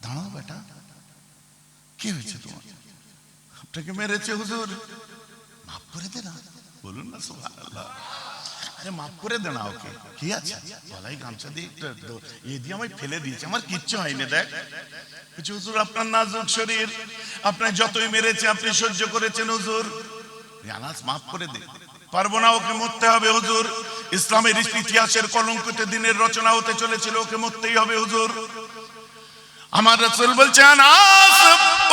দাঁড়াও বেটা, কি হয়েছে তোমার? আপনাকে মেরেছে হুজুর, মাফ করে দে না, বলুন না সুবহানাল্লাহ। আরে মাফ করে দে না, ওকে কি আছে, গলায় গামছা দিয়ে এ দিয়ে আমায় ফেলে দিয়েছে, আমার কিচ্ছু হয়নি, দেখ হুজুর আপনার নাজুক শরীর, আপনার যতই মেরেছে আপনি সহ্য করেছেন হুজুর, আনাস মাফ করে দে। পারবো না, ওকে মরতে হবে হুজুর, ইসলামের ইতিহাসের কলঙ্কিত দিনের রচনা হতে চলেছিল, ওকে মরতেই হবে হুজুর। আমার রাসূল বলছে আনাস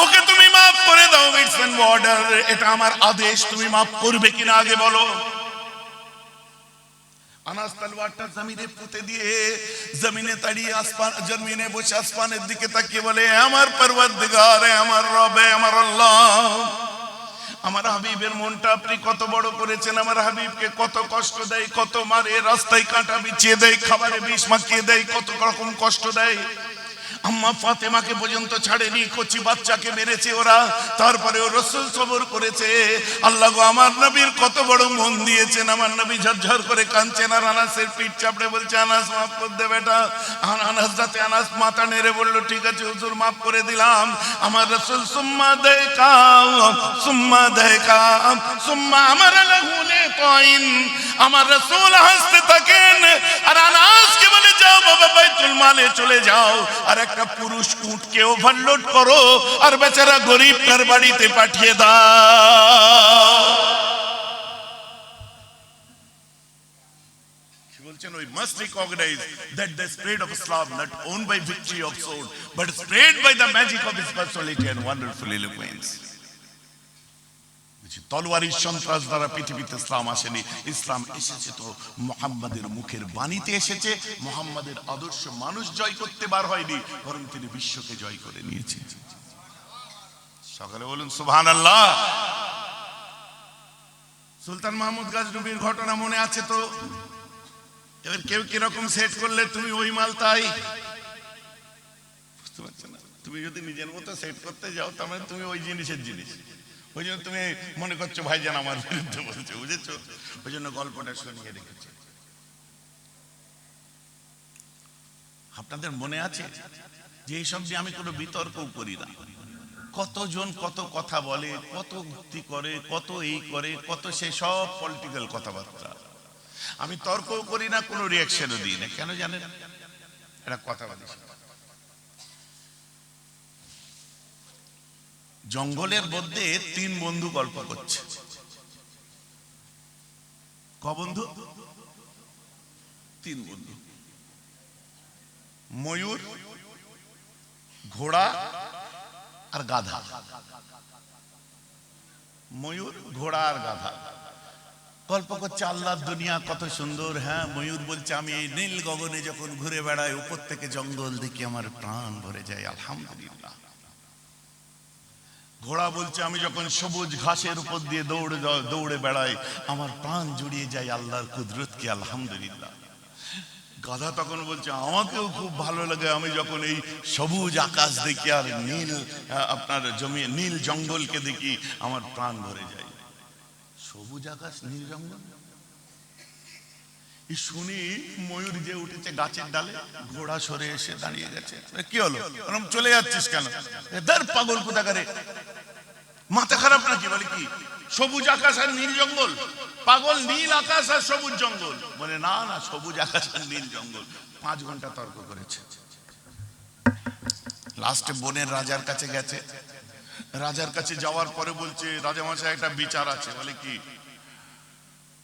ওকে তুমি মাফ করে দাও, ইটস অ্যান অর্ডার, এটা আমার আদেশ, তুমি মাফ করবে কিনা আগে বলো। আনাস তলোয়ারটা জমিনে পুঁতে দিয়ে জমিনে দাঁড়িয়ে আসমান, জমিনে বসে আসমানের দিকে তাকিয়ে বলে, আমার পরওয়ারদিগার, আমার রব, আমার আল্লাহ, আমার হাবিবের মনটা আপনি কত বড় করেছেন, আমার হাবিবকে কত কষ্ট দেয়, কত মারে, রাস্তায় কাঁটা বিছিয়ে দেয়, খাবারে বিষ মাখিয়ে দেয়, কত রকম কষ্ট দেয়, আম্মা ফাতেমাকে পর্যন্ত ছাড়েনি, কচি বাচ্চাকে মেরেছে ওরা, তারপরেও রাসূল সবর করেছে। আল্লাহ গো আমার নবীর কত বড় মন দিয়েছেন, আমার নবী ঝরঝর করে কাঁদছেন, আর আনাসের পিঠ চাপড়ে বলছে আনাস মাফ করে দে বেটা। আনাস যাতে আনাস মাথা নেড়ে বলল ঠিক আছে হুজুর মাফ করে দিলাম। আমার রাসূল সুম্মা দেখা সুম্মা আমার লাহুনে তাইন, আমার রাসূল হাসতে থাকেন আর আনাসকে বলে যাও বাবা বাইতুল মালে চলে যাও, আর একটা পুরুষ উটকে ওভারলোড করো আর বেচারা গরিবটার বাড়িতে পাঠিয়ে দাও। কি বলছেন? We must recognize that the spread of Islam not owned by victory of sword but spread by the magic of his personality and wonderful eloquence. তলোয়ারের সন্ত্রাস দ্বারা পৃথিবীতে ইসলাম আসেনি, ইসলাম এসেছে তো মুহাম্মাদের মুখের বাণীতে এসেছে। মুহাম্মাদের আদর্শ মানুষ জয় করতে বার হয়নি, বরং তিনি বিশ্বকে জয় করে নিয়েছে। সকালে বলুন সুবহানাল্লাহ। সুলতান মাহমুদ গাজনবীর ঘটনা মনে আছে তো? এবার কেউ কিরকম সেট করলে তুমি ওই মাল তাই, বুঝতে পারছো না? তুমি যদি নিজের মতো সেট করতে যাও তার মানে তুমি ওই জিনিসের জিনিস, ওই জন্য তুমি মনে করছো ভাইজান আমার বিরুদ্ধে বলছে, বুঝেছো? ওই জন্য গল্পটা শুনিয়ে রেখেছে। আপনাদের মনে আছে যে এইসব যে আমি কোনো বিতর্কও করি না, কতজন কত কথা বলে, কত যুক্তি করে, কত এই করে, কত সে সব পলিটিক্যাল কথাবার্তা, আমি তর্কও করি না, কোনো রিয়াকশনও দিই না। কেন জানেন? এটা কথাবার্তা। জঙ্গলের মধ্যে তিন বন্ধু গল্প করছে। ক বন্ধু? তিন বন্ধু, ময়ূর, ঘোড়া আর গাধা। ময়ূর, ঘোড়া আর গাধা গল্প করছে, আল্লাহর দুনিয়া কত সুন্দর। হ্যাঁ, ময়ূর বলছে আমি এই নীল গগনে যখন ঘুরে বেড়াই, উপর থেকে জঙ্গল দেখি আমার প্রাণ ভরে যায়, আলহামদুলিল্লাহ। ঘোড়া বলছে আমি যখন সবুজ ঘাসের উপর দিয়ে দৌড়ে বেড়াই, আমার প্রাণ জুড়িয়ে যায় আল্লাহর কুদরতকে, আলহামদুলিল্লাহ। গাধা তখন বলছে আমাকেও খুব ভালো লাগে, আমি যখন এই সবুজ আকাশ দেখি আর নীল আপনার জমি নীল জঙ্গলকে দেখি, আমার প্রাণ ভরে যায়। সবুজ আকাশ, নীল জঙ্গল, শুনি ময়ূর যে উঠেছে গাছের ডালে, ঘোড়া সরে এসে দাঁড়িয়ে গেছে। কি হলো, চলে যাচ্ছিস কেন? এদের পাগল কোথাকারে, মাথা খারাপ নাকি? বলে কি সবুজ আকাশ আর নীল জঙ্গল? পাগল, নীল আকাশ আর সবুজ জঙ্গল। বলে না না, সবুজ আকাশ আর নীল জঙ্গল। 5 ঘন্টা তর্ক করেছে, লাস্টে বনের রাজার কাছে গেছে। রাজার কাছে যাওয়ার পরে বলছে রাজামশাই একটা বিচার আছে। বলে কি?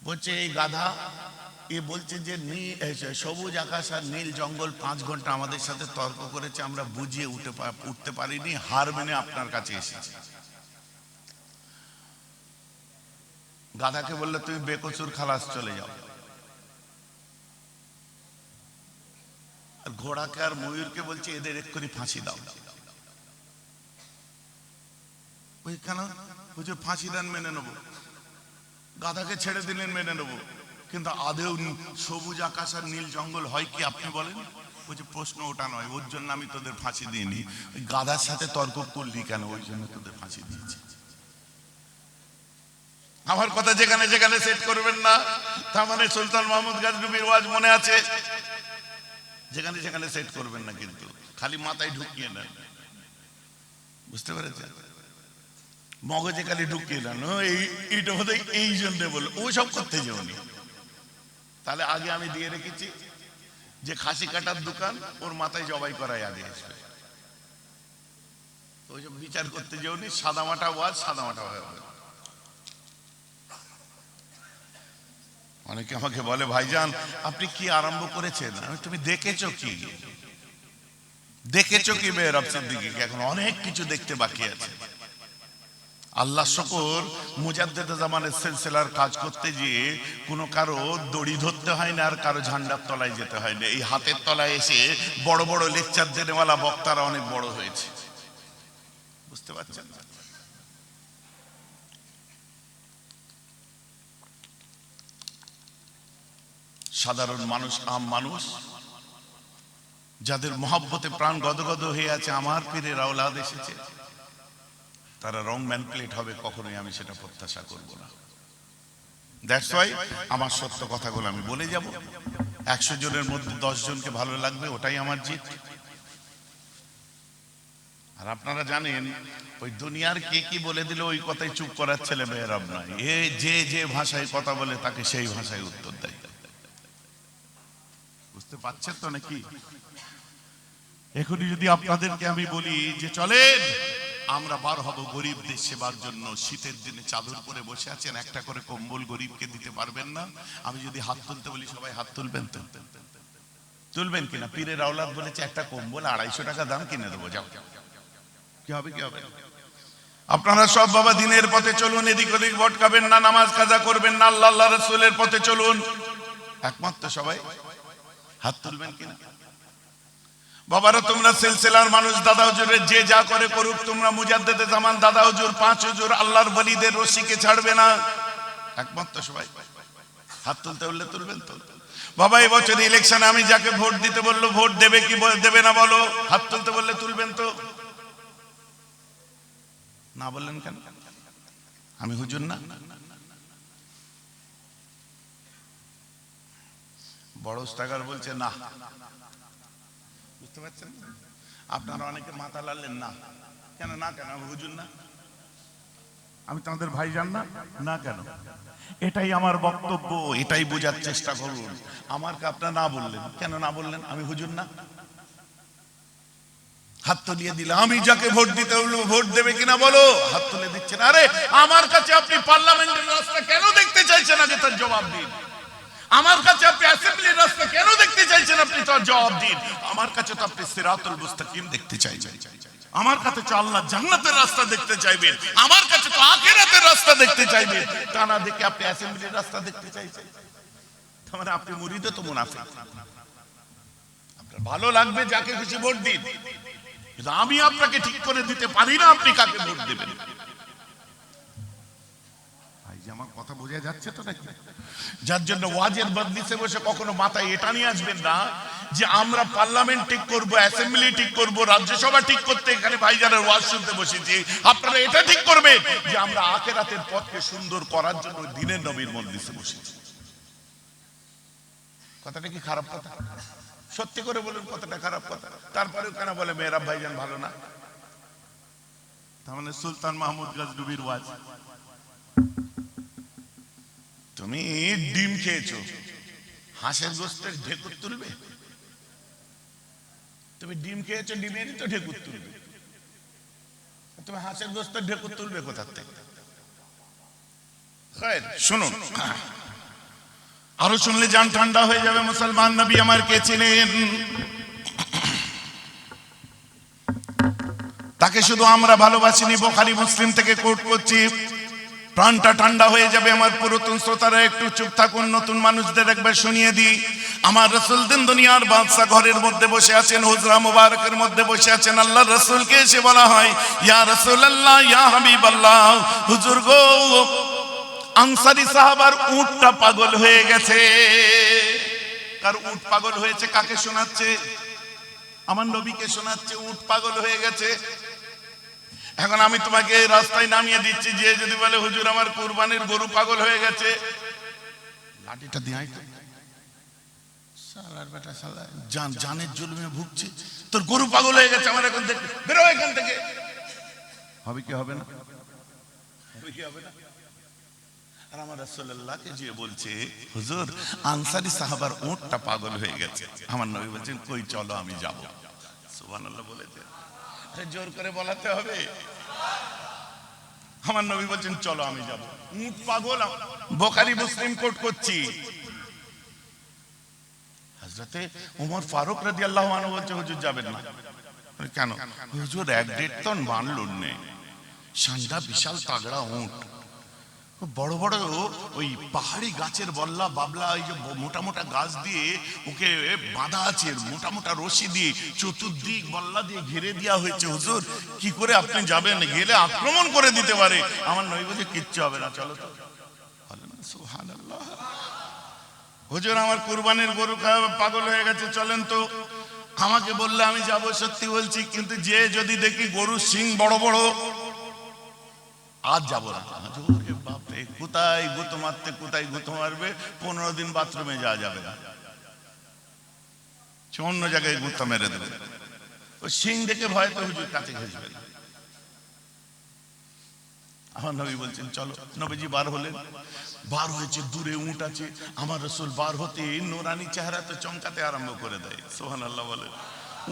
বলছে এই গাধা এ বলছে যে সবুজ আকাশ আর নীল জঙ্গল 5 ঘন্টা আমাদের সাথে তর্ক করেছে, আমরা বুঝিয়ে উঠতে পারিনি, হার মেনে আপনার কাছে এসেছি। গাধাকে বললে তুমি বেকসুর, খালাস, চলে যাও। আর ঘোড়াকে আর ময়ূরকে বলছে এদের এক্ষুনি ফাঁসি দাও। ওই কেন? বুঝে ফাঁসি দেন, মেনে নেবো। গাধাকে ছেড়ে দিলেন, মেনে নেবো। কিন্তু আদেও সবুজ আকাশ আর নীল জঙ্গল হয় কি আপনি বলেন? বলছে প্রশ্ন ওটা নয়, ওর জন্য আমি তোদের ফাঁসি দিইনি, ওই গাধার সাথে তর্ক করলি কেন, ওই জন্য তোদের ফাঁসি দিয়েছি। আমার কথা যেখানে যেখানে সেট করবেন না, তার মানে সুলতান মাহমুদ গাজনবীর ওয়াজ মনে আছে, যেখানে যেখানে সেট করবেন না, কিন্তু খালি মাথায় ঢুকিয়ে নেন, বুঝতে পেরেছেন, মগজে খালি ঢুকিয়ে নেন, এইটা বোধ হয় এই জন্য বললো, ও সব করতে যাওনি। তাহলে আগে আমি দিয়ে রেখেছি যে খাসি কাটার দোকান, ওর মাথায় জবাই করাই আগে আসবে, ওই সব বিচার করতে যাওনি, সাদামাটা ওয়াজ সাদামাটা হয়ে হবে। অনেকে আমাকে বলে ভাইজান আপনি কি আরম্ভ করেছেন, তুমি দেখেছো কি, দেখেছো কি মেহরাব সিদ্দিকীকে, এখন অনেক কিছু দেখতে বাকি আছে। আল্লাহ শুকর, মুজাদ্দেদ জামানের সিলসিলার কাজ করতে গিয়ে কোনো কারো দড়ি ধরতে হয় না, আর কারো ঝান্ডার তলায় যেতে হয় না, এই হাতের তলায় এসে বড় বড় লেকচার দেনেওয়ালা বক্তারা অনেক বড় হয়েছে, বুঝতে পারছেন। সাধারণ মানুষ, আম মানুষ, যাদের মহব্বতে প্রাণ গদগদ হয়ে আছে, আমার পীরের আওলাদ এসেছে, তারা রং ম্যানিপুলেট হবে কখনোই আমি সেটা প্রত্যাশা করব না। দ্যাটস ওয়াই আমার সত্য কথাগুলো আমি বলে যাব, 100 জনের মধ্যে 10 জনকে ভালো লাগবে, ওটাই আমার জিত। আর আপনারা জানেন ওই দুনিয়ার কে কি বলে দিল ওই কথাই চুপ করার ছেলে মেয়েরাব নয়, এ যে যে ভাষায় কথা বলে তাকে সেই ভাষায় উত্তর দেয়, বুঝতে পারছেন তো নাকি? এখনই যদি আপনাদেরকে আমি বলি যে চলেন আমরা বার হব গরিবদের সেবার জন্য, শীতের দিনে চাদর পরে বসে আছেন, একটা করে কম্বল গরিবকে দিতে পারবেন না, আমি যদি হাত তুলতে বলি সবাই হাত তুলবেন তো? তুলবেন কিনা? পীরের আওলাদ বলেছে একটা কম্বল 250 টাকা দাম কিনে দেবো, যাও, কি হবে কি হবে। আপনারা সব বাবা দিনের পথে চলুন, এদিক ওদিক ভটকাবেন না, নামাজ কাজা করবেন না, আল্লাহ আল্লাহ রাসূলের পথে চলুন, একমাত্র সবাই হাত তুলবেন কিনা? বাবারা তোমরা সিলসিলার মানুষ, দাদা হুজুরের যে যা করে করুক, তোমরা মুজাদ্দেদে জামান দাদা হুজুর 5 হুজুর আল্লাহর ওলিদের রশিকে ছাড়বে না, একমাত্র সবাই হাত তুলতে বললে তুলবেন তো? বাবা এই বছর ইলেকশনে আমি যাকে ভোট দিতে বললো ভোট দেবে কি দেবে না বলো, হাত তুলতে বললে তুলবেন তো? না বললেন কেন? আমি হুজুর না? বড় স্টাগার বলছে না, বুঝতে পারছেন? আপনারা অনেকে মাথা লাড়লেন না কেন, না কেন, আমি হুজুর না, আমি তোমাদের ভাইজান না, না কেন? এটাই আমার বক্তব্য, এটাই বোঝার চেষ্টা করুন। আমাকে আপনারা না বললেন কেন, না বললেন আমি হুজুর না? হাত তুলিয়ে দিলে আমি যাকে ভোট দিতে বলবো ভোট দেবে কিনা বলো, হাত তুলে দিচ্ছেন। আরে আমার কাছে আপনি পার্লামেন্টের রাস্তা কেন দেখতে চাইছেন, আগে তার জবাব দিন। আমার কাছে আপনি অ্যাসেম্বলির রাস্তা কেন দেখতে চাইছেন, আপনি তার জবাব দিন। আমার কাছে তো আপনি সিরাতুল মুস্তাকিম দেখতে চাইছেন, আমার কাছে তো আল্লাহ জান্নাতের রাস্তা দেখতে চাইবেন, আমার কাছে তো আখিরাতের রাস্তা দেখতে চাইবেন, তা না দেখে আপনি অ্যাসেম্বলির রাস্তা দেখতে চাইছেন। তাহলে আপনি মুরিদ তো মুনাফিক। আপনার ভালো লাগবে যাকে খুশি ভোট দিন, কিন্তু আমি আপনাকে ঠিক করে দিতে পারি না আপনি কাকে ভোট দেবেন। ভাই যে আমার কথা বোঝা যাচ্ছে তো নাকি? যার জন্য ওয়াজের মজলিসে বসে কখনো মাথায় এটা নিয়ে আসবেন না যে আমরা পার্লামেন্ট ঠিক করব, অ্যাসেম্বলি ঠিক করব, রাজ্যসভা ঠিক করতে এখানে ভাইজানের ওয়াজ শুনতে বসেছি। আপনারা এটা ঠিক করবেন যে আমরা আখিরাতের পথকে সুন্দর করার জন্য দিনের নবীর মজলিসে বসেছি। কথাটা কি খারাপ কথা? সত্যি করে বলুন কথাটা খারাপ কথা? তারপরেও কেন বলে মেহরাব ভাইজান ভালো না? তার মানে সুলতান মাহমুদ গাজনবীর ওয়াজ, তুমি ডিম খেয়েছো, হাঁসের গোস্তের ঢেকুর তুলবে? তুমি ডিম খেয়েছো, ডিমেরই তো ঢেকুর তুলবে, তুমি হাঁসের গোস্তের ঢেকুর তুলবে কোথার থেকে? শুনুন, আরো শুনলে জান ঠান্ডা হয়ে যাবে। মুসলমান নবী আমার কে ছিলেন, তাকে শুধু আমরা ভালোবাসিনি, বুখারী মুসলিম থেকে কোট করছি, প্রাণটা ঠান্ডা হয়ে যাবে। আমার পুরাতন শ্রোতারা একটু চুপ থাকুন, নতুন মানুষদের একবার শুনিয়ে দিই। আমার রাসূল দিন দুনিয়ার বাদশা ঘরের মধ্যে বসে আছেন, হুজরা মুবারকের মধ্যে বসে আছেন। আল্লাহর রাসূলকে এসে বলা হয় ইয়া রাসূলুল্লাহ, ইয়া হাবিবাল্লাহ, হুজুর গো আনসারী সাহাবার উটটা পাগল হয়ে গেছে। কার উট পাগল হয়েছে? কাকে শোনাচ্ছে? আমার নবীকে শোনাচ্ছে উট পাগল হয়ে গেছে। এখন আমি তোমাকে রাস্তায় নামিয়ে দিচ্ছি, যে যদি বলে হুজুর আমার কুরবানির গরু পাগল হয়ে গেছে, লাঠিটা দিয়ে তো শালার বেটা, শালা জানের জুলুমে ভুগছে, তোর গরু পাগল হয়ে গেছে, আমার এখন দেখ, বেরো এখান থেকে। হবে কি হবে না? হবে কি হবে না? আর আমার রাসূলুল্লাহকে যে বলছে হুজুর আনসারী সাহাবার উটটা পাগল হয়ে গেছে, আমার নবী বলছেন কই চলো আমি যাব। সুবহানাল্লাহ বলেছে, আরে জোর করে বলাতে হবে? আমার নবী বলছেন চলো আমি যাব। উট পাগল, বুখারী মুসলিম কোট করছি। হযরতে ওমর ফারুক রাদিয়াল্লাহু আনহু বলছে হুজুর যাবেন না। কেন? হুজুর 1.5 টন মানলুন নেই, সান্ডা বিশাল তাগড়া উট, বড় বড় ওই পাহাড়ি গাছের বল্লা বাবলা, ওই যে মোটা মোটা গাছ দিয়ে ওকে বাঁধা আছে, মোটা মোটা রশি দিয়ে চতুর্দিক বল্লা দিয়ে ঘিরে দেওয়া হয়েছে। হুজুর কি করে আপনি যাবেন? গেলে আক্রমণ করে দিতে পারে। আমার নবী বলছে কিচ্ছু হবে না, চলো তো। সুবহানাল্লাহ। হুজুর আমার কুরবানির গরু পাগল হয়ে গেছে, চলেন তো। আমাকে বললে আমি যাব, সত্যি বলছি, কিন্তু যে যদি দেখি গরুর শিং বড় বড়, আজ যাব না। বাপরে, কোথায় গুঁতো মারতে, কোথায় গুঁতো মারবে, 15 দিন বাথরুমে যাওয়া যাবে না, অন্য জায়গায় গুঁতো মেরে দেবে। ওই শিং দেখে ভয় তো হুজুর কাছে ঘেসবে না। আমার নবী বলছেন চলো। নবীজি বার হলেন, বার হয়েছে, দূরে উট আছে। আমার রাসূল বার হতে নুরানি চেহারাতে চমকাতে আরম্ভ করে দেয়। সুবহানাল্লাহ বলে।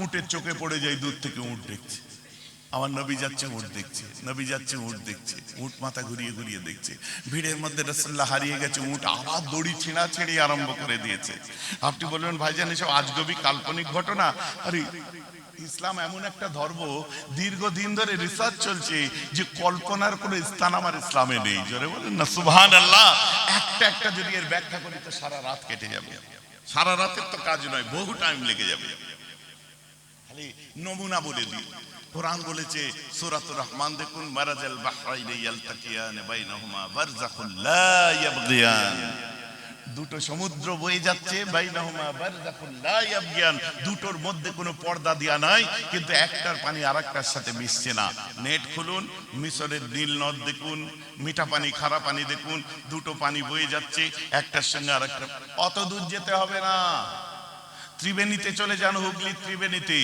উটের চোখে পড়ে যায়, দূর থেকে উট দেখছে। আমার নবী যাচ্ছে উট দেখছে, নবী যাচ্ছে উট দেখছে, উট মাথা ঘুরিয়ে ঘুরিয়ে দেখছে। ভিড়ের মধ্যে রাসূলুল্লাহ হারিয়ে গেছে, উট আবার দড়ি ছিঁড়াছিঁড়ি আরম্ভ করে দিয়েছে। আপনি বলবেন ভাইজান এসব আজগবি কাল্পনিক ঘটনা। আরে ইসলাম এমন একটা ধর্ম, দীর্ঘদিন ধরে রিসার্চ চলছে যে কল্পনার কোনো স্থান আমার ইসলামে নেই। জোরে বলেন না সুবহানাল্লাহ। একটা একটা যদি এর ব্যাখ্যা করি তো সারা রাত কেটে যাবে। সারা রাতের তো কাজ নয়, বহু টাইম লেগে যাবে। খালি নমুনা বলে দিই। কোরআন বলেছে সূরাতুর রহমান দেখুন, মারাজাল বাহরাইনি ইয়ালতাকিয়ান বাইনাহুমা বারযাখুল লা ইয়াবগিয়ান। দুটো সমুদ্র বয়ে যাচ্ছে, বাইনাহুমা বারযাখুল লা ইয়াবগিয়ান, দুটোর মধ্যে কোনো পর্দা দেয়া নাই, কিন্তু একটার পানি আরেকটার সাথে মিশছে না। নেট খুলুন, মিশরের নীল নদ দেখুন, মিঠা পানি খারা পানি দেখুন, দুটো পানি বয়ে যাচ্ছে, একটার সঙ্গে আরেকটা। অত দূর যেতে হবে না, ত্রিবেণীতে চলে যান, হুগলি ত্রিবেণীতে,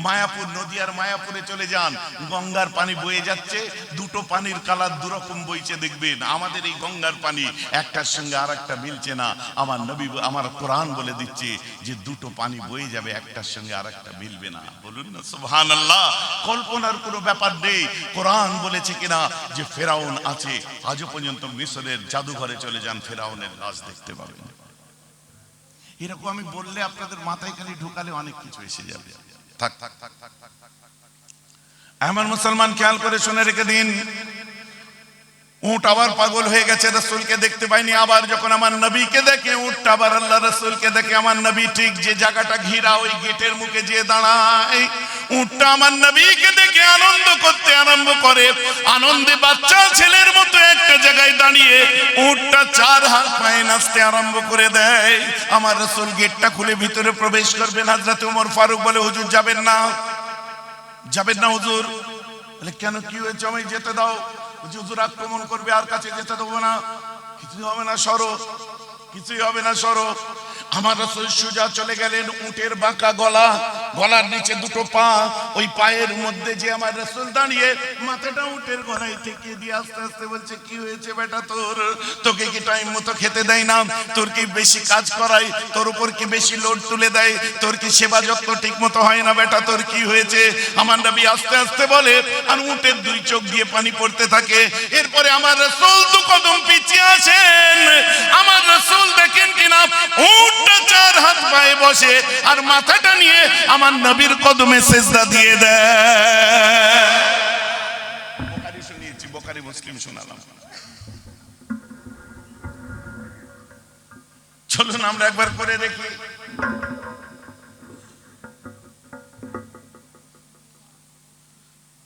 মায়াপুর নদিয়ার মায়াপুরে চলে যান, গঙ্গার পানি বয়ে যাচ্ছে, দুটো পানির কালার দুরকম বইছে দেখবেন। আমাদের এই গঙ্গার পানি একটার সঙ্গে আর একটা মিলছে না। আমার নবী, আমার কোরআন বলে দিচ্ছে যে দুটো পানি বয়ে যাবে, একটার সঙ্গে আর একটা মিলবে না। বলুন না সুবহানাল্লাহ। কল্পনার কোনো ব্যাপার নেই। কোরআন বলেছে কিনা যে ফেরাউন আছে, আজও পর্যন্ত মিশরের জাদুঘরে চলে যান, ফেরাউনের লাশ দেখতে পাবেন। এরকম আমি বললে আপনাদের মাথায় খালি ঢুকালে অনেক কিছু এসে যাবে। থাক থাক থাক থাক থাক। আমার মুসলমান খেয়াল করে শুনে রেখে দিন, উট আবার পাগল হয়ে গেছে, রাসূলকে দেখতে পাইনি। আবার যখন আমার নবীকে দেখে, উটটা আবার আল্লাহ রাসূলকে দেখে। আমার নবী ঠিক যে জায়গাটা ঘিরা, ওই গেটের মুখে যেয়ে দাঁড়ায়। উটটা আমার নবীকে দেখে আনন্দ করতে আরম্ভ করে, আনন্দে বাচ্চা ছেলের মতো একটা জায়গায় দাঁড়িয়ে উটটা 4 হাত পায়ে নাচতে আরম্ভ করে দেয়। আমার রাসূল গেটটা খুলে ভিতরে প্রবেশ করবেন। হযরত ওমর ফারুক বলে হুজুর যাবেন না, যাবেন না হুজুর। বলে কেন, কি হয়েছে? আমায় যেতে দাও। হুজুর আক্রমণ করবে, আর কাছে যেতে দেবো না। কিছুই হবে না, সরো, কিছুই হবে না, সরো। আমার রাসূল সোজা চলে গেলেন। উটের বাঁকা গলা, গলার নিচে দুটো পা, ওই পায়ের মধ্যে যে আমার রাসূল দাঁড়িয়ে, মাথাটা উটের গলায় থেকে দিয়ে আস্তে আস্তে বলছে কি হয়েছে বেটা তোর? তোকে কি টাইম মতো খেতে দেয় না? তোর কি বেশি কাজ করাই? তোর উপর কি বেশি লোড তুলে দেয়? তোর কি সেবা যত্ন ঠিক মতো হয় না বেটা? তোর কি হয়েছে? আমার নবী আস্তে আস্তে বলে, আর উটের 2 চোখ দিয়ে পানি পড়তে থাকে। এরপরে আমার রাসূল 2 কদম পিছিয়ে আসেন। আমার রাসূল দেখেন কিনা উটটা 4 হাত পায়ে বসে, আর মাথাটা নিয়ে আমার নবীর কদমে সিজদা দিয়ে দেয়। বুখারী শুনিয়েছি, বুখারী মুসলিম শোনালাম। চলুন আমরা একবার করে দেখি।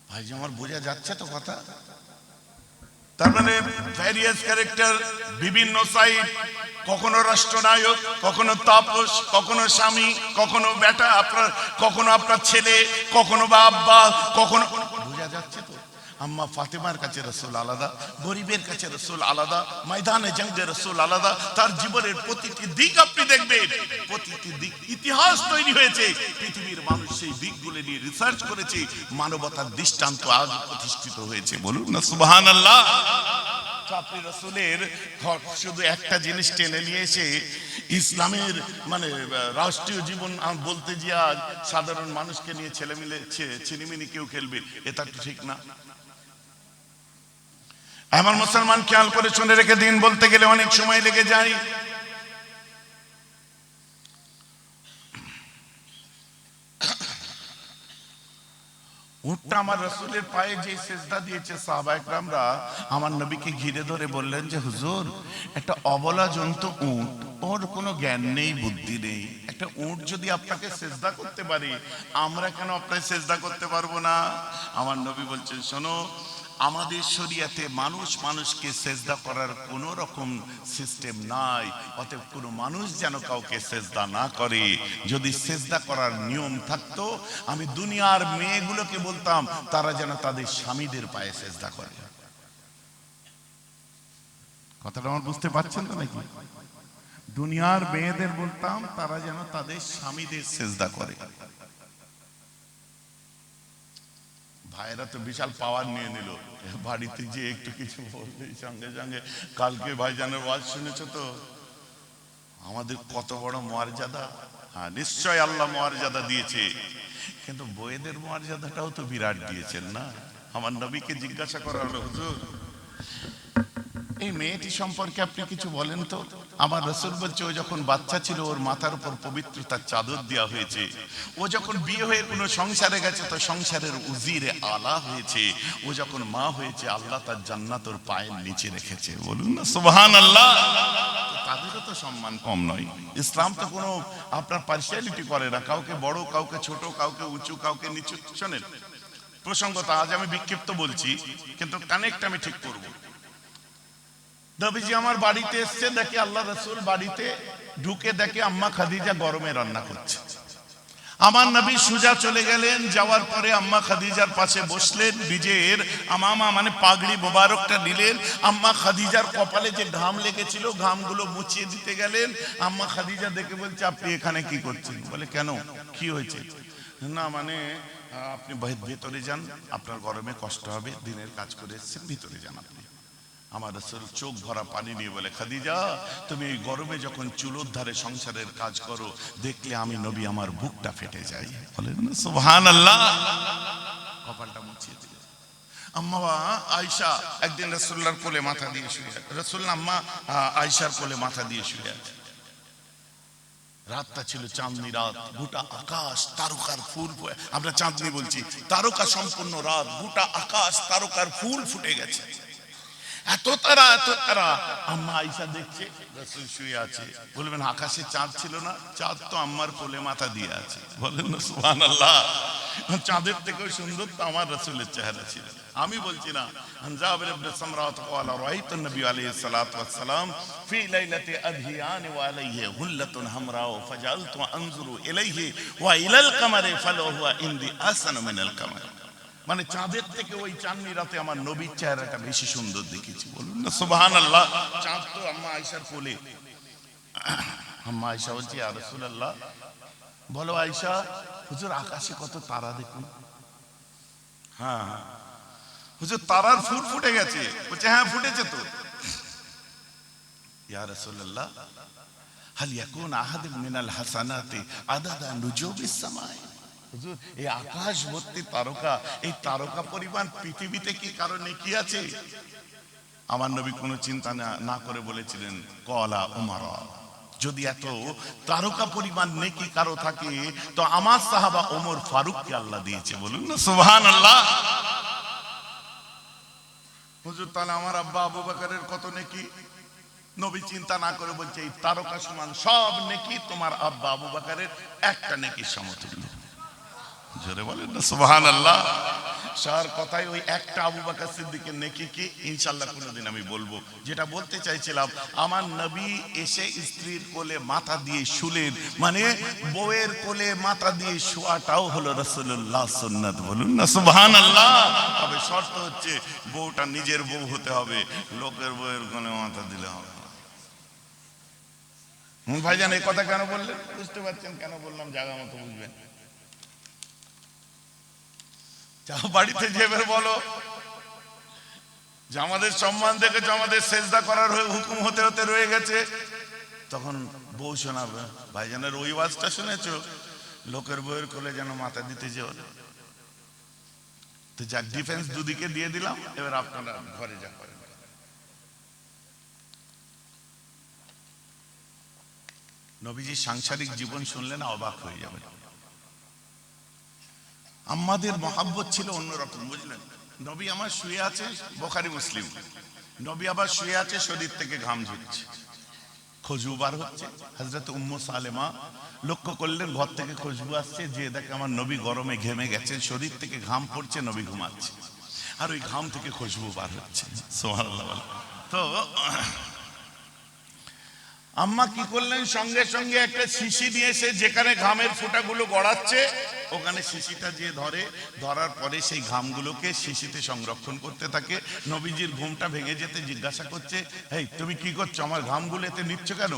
ভাই যে আমার বোঝা যাচ্ছে তো কথা? তার মানে ভ্যারিয়াস ক্যারেক্টার, বিভিন্ন সাইড, কখনো রাষ্ট্রনায়ক, কখনো তাপস, কখনো স্বামী, কখনো বেটা আপনার, কখনো আপনার ছেলে, কখনো বা আব্বা, কখনো, বোঝা যাচ্ছে তো? আম্মা ফাতেমার কাছে রাসূল আলাদা, গরিবের কাছে রাসূল আলাদা, ময়দানে জঙ্গে রাসূল আলাদা। তার জীবনের প্রতিটি দিক আপনি দেখবেন, প্রতিটি দিক ইতিহাস তৈরি হয়েছে, পৃথিবীর মানুষ সেই দিকগুলো নিয়ে রিসার্চ করেছে, মানবতার দৃষ্টান্ত আজ প্রতিষ্ঠিত হয়েছে। বলুন না সুবহানাল্লাহ। আপনি রাসূলের শুধু একটা জিনিস টেনে নিয়ে এসে ইসলামের মানে রাষ্ট্রীয় জীবন বলতে যে আজ সাধারণ মানুষকে নিয়ে ছেলেমিলে ছিনিমিনি কেউ খেলবে, এটা তো ঠিক না। আমার মুসলমান খেয়াল করে শুনে রেখে দিন, বলতে গেলে অনেক সময় লেগে যায়। উটটা আমার রাসূলের পায়ে যে সিজদা দিয়েছে, সাহাবায়ে কেরামরা আমার নবীকে ঘিরে ধরে বললেন যে হুজুর, একটা অবলা জন্তু উট, ওর কোনো জ্ঞান নেই, বুদ্ধি নেই, একটা উট যদি আপনাকে সিজদা করতে পারে, আমরা কেন আপনাকে সিজদা করতে পারবো না? আমার নবী বলছেন, শোনো, আমাদের শরীয়তে মানুষ মানুষকে সেজদা করার কোনো রকম সিস্টেম নাই, অতএব কোনো মানুষ যেন কাউকে সেজদা না করে। যদি সেজদা করার নিয়ম থাকতো, আমি দুনিয়ার মেয়েগুলোকে বলতাম তারা যেন তাদের স্বামীদের পায়ে সেজদা করে। কথাটা আমার বুঝতে পারছেন তো নাকি? দুনিয়ার মেয়েদের বলতাম তারা যেন তাদের স্বামীদের সেজদা করে। ভাইরা তো বিশাল পাওয়ার নিয়ে নিল, বাড়িতে যে একটু কিছু বললেই সঙ্গে সঙ্গে, কালকে ভাইজানের ওয়াজ শুনেছ তো, আমাদের কত বড় মর্যাদা। হ্যাঁ, নিশ্চয় আল্লাহ মর্যাদা দিয়েছে, কিন্তু বইয়েদের মর্যাদাটাও তো বিরাট দিয়েছেন না? আমার নবীকে জিজ্ঞাসা করা হলো, হুজুর এই মেয়েটি সম্পর্কে আপনি কিছু বলেন তো। আমার রাসূল বলছে, ও যখন বাচ্চা ছিল ওর মাথার উপর পবিত্রতার চাদর দেওয়া হয়েছে, ও যখন বিয়ে হয়ে কোনো সংসারে গেছে তো সংসারের উজিরে আলা হয়েছে, ও যখন মা হয়েছে আল্লাহ তার জান্নাত ওর পায়ের নিচে রেখেছে। বলুন না সুবহানাল্লাহ। তাদেরও তো সম্মান কম নয়। ইসলাম তো কোনো আপনার পার্সিয়ালিটি করে না, কাউকে বড়, কাউকে ছোট, কাউকে উঁচু, কাউকে নিচু। শোনেন, প্রসঙ্গত আজ আমি বিক্ষিপ্ত বলছি, কিন্তু কানেক্ট আমি ঠিক করবো। নবীজি আমার বাড়িতে এসছে, দেখে আল্লাহ রাসূল বাড়িতে ঢুকে দেখে আম্মা খাদিজা গরমে রান্না করছে। আমার নবী সুজা চলে গেলেন, যাওয়ার পরে আম্মা খাদিজার পাশে বসলেন, নিজের আমামা মানে পাগড়ি মোবারকটা নিলেন, আম্মা খাদিজার কপালে যে ঘাম লেগেছিল ঘামগুলো মুছিয়ে দিতে গেলেন। আম্মা খাদিজা দেখে বলছে, আপনি এখানে কি করছেন? বলে, কেন, কি হয়েছে? না মানে আপনি ভেতরে যান, আপনার গরমে কষ্ট হবে, দিনের কাজ করে এসেছেন, ভিতরে যান আপনি। আমার রাসূল চোখ ভরা পানি নিয়ে বলে, খাদিজা তুমি এই গরমে যখন চুলোর ধারে সংসারের কাজ করো, দেখলে আমি নবী আমার বুকটা ফেটে যাই। বলেন না সুবহানাল্লাহ। কপালটা মুছিয়ে দিলেন। আম্মা আয়েশা একদিন রাসূলুল্লাহর কোলে মাথা দিয়ে শুয়ে আছে, রাসূলুল্লাহ আম্মা আয়েশার কোলে মাথা দিয়ে শুয়ে আছে। রাতটা ছিল চাঁদনি রাত, গোটা আকাশ তারকার ফুল, আমরা চাঁদনি বলছি, তারকা সম্পূর্ণ রাত, গোটা আকাশ তারকার ফুল ফুটে গেছে। এত তারা, এত তারা। আম্মা আয়েশা দেখছে রাসূল শুয়ে আছে। বলবেন আকাশে চাঁদ ছিল না? চাঁদ তো আম্মার কোলে মাথা দিয়ে আছে। বলেন না সুবহানাল্লাহ। চাঁদের থেকেও সুন্দর তো আমার রাসূলের চেহারা ছিল। আমি বলছি না। জাবির ইবনে সামরা ক্বালা রাআইতু নবী আলাইহিস সালাতু ওয়াস সালাম ফি লাইলাতি আদহিয়ান ওয়া আলাইহি হুল্লাতুন হামরা ফাজালতু আনজুরু ইলাইহি ওয়া ইলাল কামারি ফালাহু হুয়া ইনদি আহসানু মিনাল কামার। মানে চাঁদের থেকে ওই চাঁদনি রাতে আমার নবীর চেহারাটা বেশি সুন্দর দেখেছি। বলুন না সুবহানাল্লাহ। চাঁদ তো আম্মা আয়েশার কোলে। আম্মা আয়েশা বলছে, ইয়া রাসূলুল্লাহ, বলো আয়েশা, হুজুর আকাশে কত তারা দেখুন। হ্যাঁ হুজুর, তারার ফুল ফুটে গেছে। বলছে, হ্যাঁ ফুটেছে তো। ইয়া রাসূলুল্লাহ, হাল ইয়াকুন আহাদুম মিনাল হাসানাতি আদাদা নুজুমিস সামাই। হুজুর এই আকাশ ভর্তি তারকা, এই তারকা পরিমাণ পৃথিবীতে কি কারণে কি আছে? আমার নবী কোনো চিন্তা না করে বলেছিলেন, কলা উমারা, যদি এত তারকা পরিমাণ নেকি কারো থাকে তো আমার সাহাবা ওমর ফারুককে আল্লাহ দিয়েছে। বলুন না সুবহানাল্লাহ। হুজুর তাহলে আমার আব্বা আবু বকরের কত নেকি? নবী চিন্তা না করে বলছে, এই তারকা সমান সব নেকি তোমার আব্বা আবু বকরের একটা নেকির সমতুল্য। জোরে বলেন না সুবহানাল্লাহ। সার কথায় ওই একটা আবু বকর সিদ্দিকের নেকি কি ইনশাআল্লাহ কোনোদিন আমি বলবো। যেটা বলতে চাইছিলাম, আমার নবী এসে স্ত্রীর কোলে মাথা দিয়ে শুলেন, মানে বউয়ের কোলে মাথা দিয়ে শোয়াটাও হলো রাসূলুল্লাহ সুন্নাত। বলুন না সুবহানাল্লাহ। তবে শর্ত হচ্ছে বউটা নিজের বউ হতে হবে, লোকের বউয়ের কোলে মাথা দিলে হবে। ভাইজান এই কথা কেন বললেন? বুঝতে পারছেন কেন বললাম? জায়গা মতো বুঝবেন। যাও বাড়িতে যেবে বলো যে আমাদের সম্মান দেখেছো, আমাদের সেজদা করার হুকুম হতে হতে রয়ে গেছে। তখন বউ শোনাবে, ভাইজানের ওই ওয়াজটা শুনেছো, লোকের বউয়ের কোলে যেন মাথা দিতে যেও না। তো যাক, ডিফেন্স দুদিকে দিয়ে দিলাম, এবার আপনারা ঘরে যা করেন। নবীজির সাংসারিক জীবন শুনলে না অবাক হয়ে যাবে। আমাদের মহাব্বত ছিল অন্যরকম, বুঝলেন? নবী আমার শুয়ে আছে, বুখারী মুসলিম, নবী আবার শুয়ে আছে, শরীর থেকে ঘাম ঝরছে, খুশবু বার হচ্ছে। হযরত উম্মু সালেমা লক্ষ্য করলেন ঘর থেকে খুশবু আসছে, যে দেখে আমার নবী গরমে ঘেমে গেছেন, শরীর থেকে ঘাম পড়ছে, নবী ঘুমাচ্ছে, আর ওই ঘাম থেকে খুশবু বার হচ্ছে। সুবহানাল্লাহ। তো আম্মা কি করলেন, সঙ্গে সঙ্গে একটা শিশি নিয়ে এসে যেখানে ঘামের ফোঁটাগুলো গড়াচ্ছে ওখানে শিশিটা যে ধরে, ধরার পরে সেই ঘামগুলোকে শিশিতে সংরক্ষণ করতে থাকে। নবীজির ঘুমটা ভেঙে যেতে জিজ্ঞাসা করছে, এই তুমি কি করছো, আমার ঘামগুলো এতে নিচ্ছ কেন?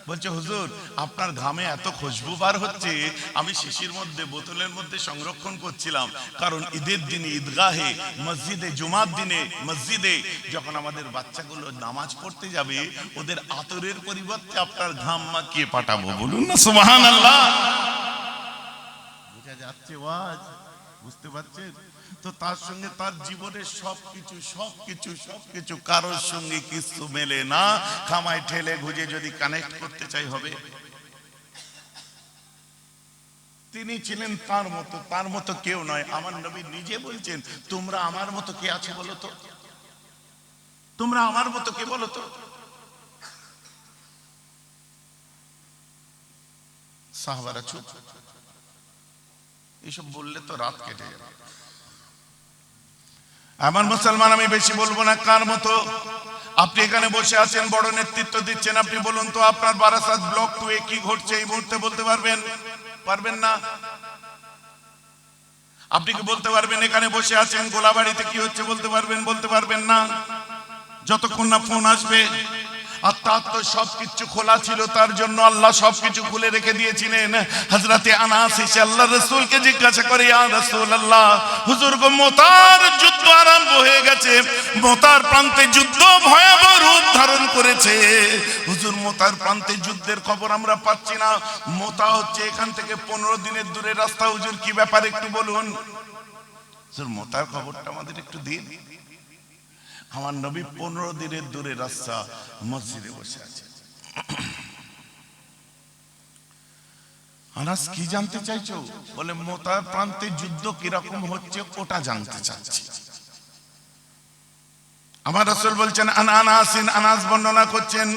বলছে, হুজুর আপনার ঘামে এত খুশবু বার হচ্ছে, আমি শিশির মধ্যে বোতলের মধ্যে সংরক্ষণ করছিলাম, কারণ ঈদের দিনে ঈদগাহে মসজিদে, জুমার দিনে মসজিদে যখন আমাদের বাচ্চাগুলো নামাজ পড়তে যাবে, ওদের আতরের পরিবর্তে আপনার ঘাম মাখিয়ে পাঠাবো। বলুন না সুবহানাল্লাহ। বোঝা যাচ্ছে ওয়াজ? বুঝতে পারছেন তো? তার সঙ্গে তার জীবনের সবকিছু কারোর সঙ্গে কিছু মেলে না। খামায় ঠেলে গুজে যদি কানেক্ট করতে চাই হবে। তিনি ছিলেন তার মতো কেউ নয়। আমার নবী নিজে বলছেন, তোমরা আমার মতো কে আছো বলো তো? তোমরা আমার মতো কে বলো তো? সাহাবারা চুপ। এইসব বললে তো রাত কেটে যাবে। আমার মুসলমান, আমি বেশি বলবো না। কার মতো? আপনি এখানে বসে আছেন, বড় নেতৃত্ব দিচ্ছেন, আপনি বলুন তো আপনার বারাসাত ব্লক 2 এ কি ঘটছে এই মুহূর্তে বলতে পারবেন? পারবেন না। আপনি কি বলতে পারবেন এখানে বসে আছেন গোলাবাড়িতে কি হচ্ছে বলতে পারবেন? বলতে পারবেন না। যতক্ষণ না ফোন আসবে। আর তার তো সবকিছু খোলা ছিল, তার জন্য আল্লাহ সবকিছু খুলে রেখে দিয়েছিলেন। হযরতে আনাস এসে আল্লাহ রাসূলকে জিজ্ঞাসা করে, ইয়া রাসূলুল্লাহ, হুজুর গো মোতার যুদ্ধ আরম্ভ হয়ে গেছে, মোতার প্রান্তে যুদ্ধ ভয়াবহ রূপ ধারণ করেছে। হুজুর মোতার প্রান্তে যুদ্ধের খবর আমরা পাচ্ছি না। মোতা হচ্ছে এখান থেকে 15 দিনের দূরে রাস্তা। হুজুর কি ব্যাপার একটু বলুন। হুজুর মোতার খবরটা আমাদের একটু দিন। আমার নবী 15 দিনের দূরে রাস্তা, মসজিদে বসে আছে। আনাস কি জানতে চাইছো? বলে মোতার প্রান্তে যুদ্ধ কিরকম হচ্ছে ওটা জানতে চাচ্ছি। আমার রাসূল বলছেন, আনাস বর্ণনা করছেন,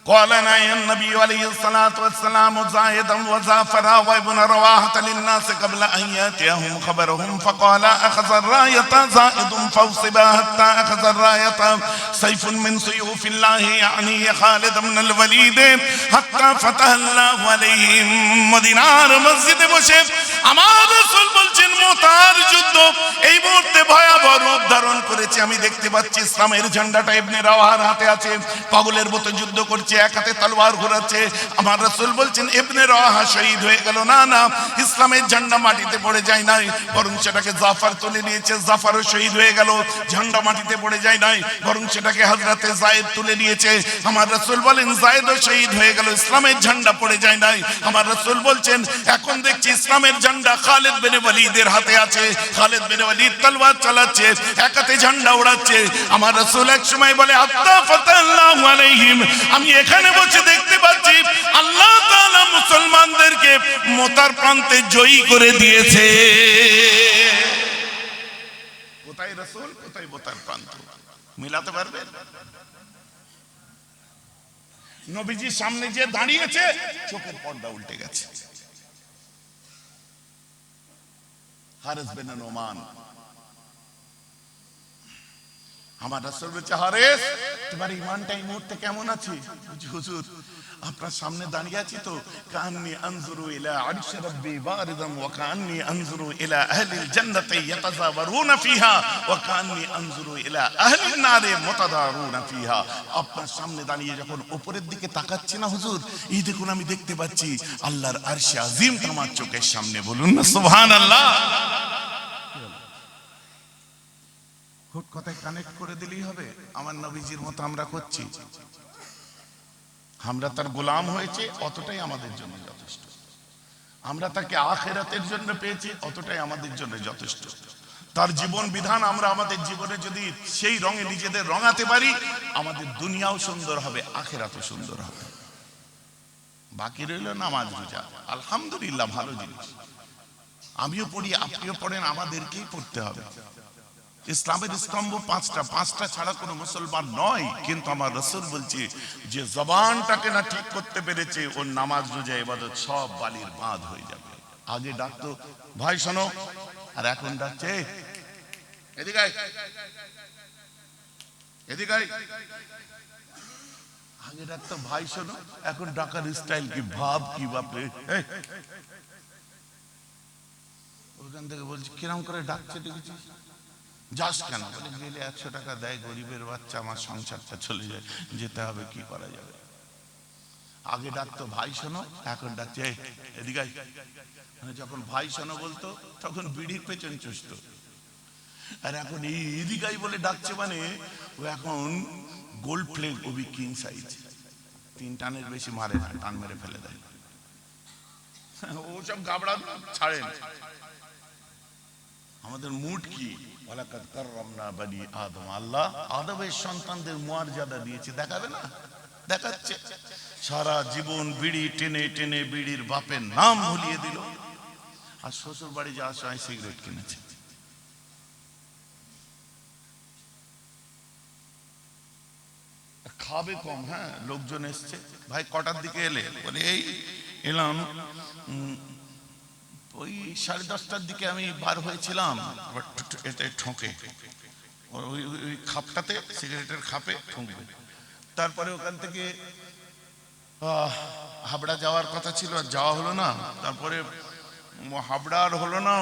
قال نهى النبي عليه الصلاة والسلام زايدا وزافرا وابن رواحة للناس قبل أن يأتيهم خبرهم فقال أخذ الراية زائد فوصبا حتى أخذ الراية سيف من سيوف الله يعني خالد من الوليد حتى فتح الله عليهم মদিনার মসজিদে বসে আমার রাসূল বলছেন, মোতার যুদ্ধ এই মুহূর্তে ভয়াবহ রূপ ধারণ করেছে। আমি দেখতে পাচ্ছি ইসলামের ঝান্ডাটা ইবনে রাওয়াহার হাতে আছে, পাগলের মতো যুদ্ধ করছে, এক হাতে তলোয়ার ঘোরাচ্ছে। আমার রাসূল বলছেন, ইবনে রাওয়াহা শহীদ হয়ে গেল না, না, ইসলামের ঝান্ডা মাটিতে পড়ে যায় নাই, বরং সেটাকে জাফর তুলে নিয়েছে। জাফরও শহীদ হয়ে গেল, ঝান্ডা মাটিতে পড়ে যায় নাই, বরং সেটাকে হযরতে যায়েদ তুলে নিয়েছে। আমার রাসূল বলেন, যায়েদও শহীদ হয়ে গেল, ইসলামের ঝান্ডা পড়ে যায় নাই। আমার রাসূল বলছেন, এখন দেখছি ইসলামের ঝান্ডা খালিদ বিন ওয়ালিদের হাতে আছে। খালিদ বিন ওয়ালিদ তলোয়ার চালাচ্ছে, এক হাতে ঝান্ডা উড়াচ্ছে। আমার রাসূল এক সময় বলে, আত্তা ফাতাল্লাহু আলাইহিম, আমি এখানে বসে দেখতে পাচ্ছি আল্লাহ তাআলা মুসলমানদেরকে মোতার প্রান্তে জয়ী করে দিয়েছে। কোথায় রাসূল, কোথায় মোতার প্রান্ত? মিলাতে পারবেন? নবীজির সামনে যে দাঁড়িয়েছে চোখের পর্দা উল্টে গেছে। হারিস বিন নোমান আমার রাসূল বলছে, হারেস তোমার ঈমানটা এই মুহূর্তে কেমন আছে? হুজুর আপনার সামনে দাঁড়িয়ে আছি তো, কান্নি আনজুরু ইলা আরশি রাব্বি বারিদাম ওয়া কান্নি আনজুরু ইলা আহলিল জান্নাতি ইয়াতাযাওয়ারুনা ফিহা ওয়া কান্নি আনজুরু ইলা আহলিন নারি মুতাদারুনা ফিহা। আপনার সামনে দাঁড়িয়ে যখন উপরের দিকে তাকাচ্ছি না হুজুর, এই দেখুন আমি দেখতে পাচ্ছি আল্লাহর আরশে আজিম আমার চোখের সামনে। বলুন না সুবহানাল্লাহ। হুট কথায় কানেক্ট করে দিলেই হবে? আমার নবীজির মতো আমরা করছি, আমরা তার গোলাম হয়েছে, অতটাই আমাদের জন্য যথেষ্ট। আমরা তাকে আখিরাতের জন্য পেয়েছি, অতটাই আমাদের জন্য যথেষ্ট। তার জীবন বিধান আমরা আমাদের জীবনে যদি সেই রঙে নিজেদের রঙাতে পারি, আমাদের দুনিয়াও সুন্দর হবে, আখিরাতও সুন্দর হবে। বাকি রইল নামাজ রোজা, আলহামদুলিল্লাহ ভালো জিনিস, আমিও পড়ি, আপনিও পড়েন, আমাদেরকেই পড়তে হবে। ইসলামের স্তম্ভ পাঁচটা ছাড়া কোনো মুসলমান নয়। কিন্তু আমার রাসূল বলছে যে জবানটাকে না ঠিক করতে পেরেছে, ওর নামাজ রোজা ইবাদত সব বালির বাঁধ হয়ে যাবে। আগে ডাকতো ভাই শোনো, আর এখন ডাকছে এদিকে আয়, এদিকে আয়। আগে ডাকতো ভাই শোনো, এখন ডাকার স্টাইল কি, ভাব কি বাপরে। ওখান থেকে বলছি কিরম করে ডাকছে দেখেছিস? যাস কেন? বলে গেলে 100 টাকা দেয়, গরিবের বাচ্চা, আমার সংসারটা চলে যায়, যেতে হবে, কি করা যাবে। আগে ডাকতো ভাই শোনো, এখন ডাকছে এদিকে। যখন ভাই শোনো বলতো তখন বিড়ির পেছন চুষতো, আর এখন এই এদিকাই বলে ডাকছে, মানে ও এখন গোল্ড প্লেট কবি কিং সাইজ, 3 টানের বেশি মারে না, টান মেরে ফেলে দেয়। ও সব গাবড়া ছাড়েন। আমাদের মুড কি? ওয়ালাকাদ কাররামনা বানি আদম। আল্লাহ আদমের সন্তানদের মর্যাদা দিয়েছে, দেখাবে না? দেখাচ্ছে। সারা জীবন বিড়ি টেনে টেনে বিড়ির বাপের নাম ভুলিয়ে দিল, আর শ্বশুর বাড়ি যাওয়ার সময় সিগারেট কিনেছে। খাবে কম। হ্যাঁ, লোকজন এসছে, ভাই কটার দিকে এলে? বলে এই এলাম ওই 10:30টার দিকে আমি বার হয়েছিলাম। এটা ঠোঁকে, ওই খাপটাতে, সিগারেটের খাপে ঠুকবে। তারপরে ওখান থেকে হাবড়া যাওয়ার কথা ছিল, আর যাওয়া হলো না। তারপরে হাবড়া আর হলো না,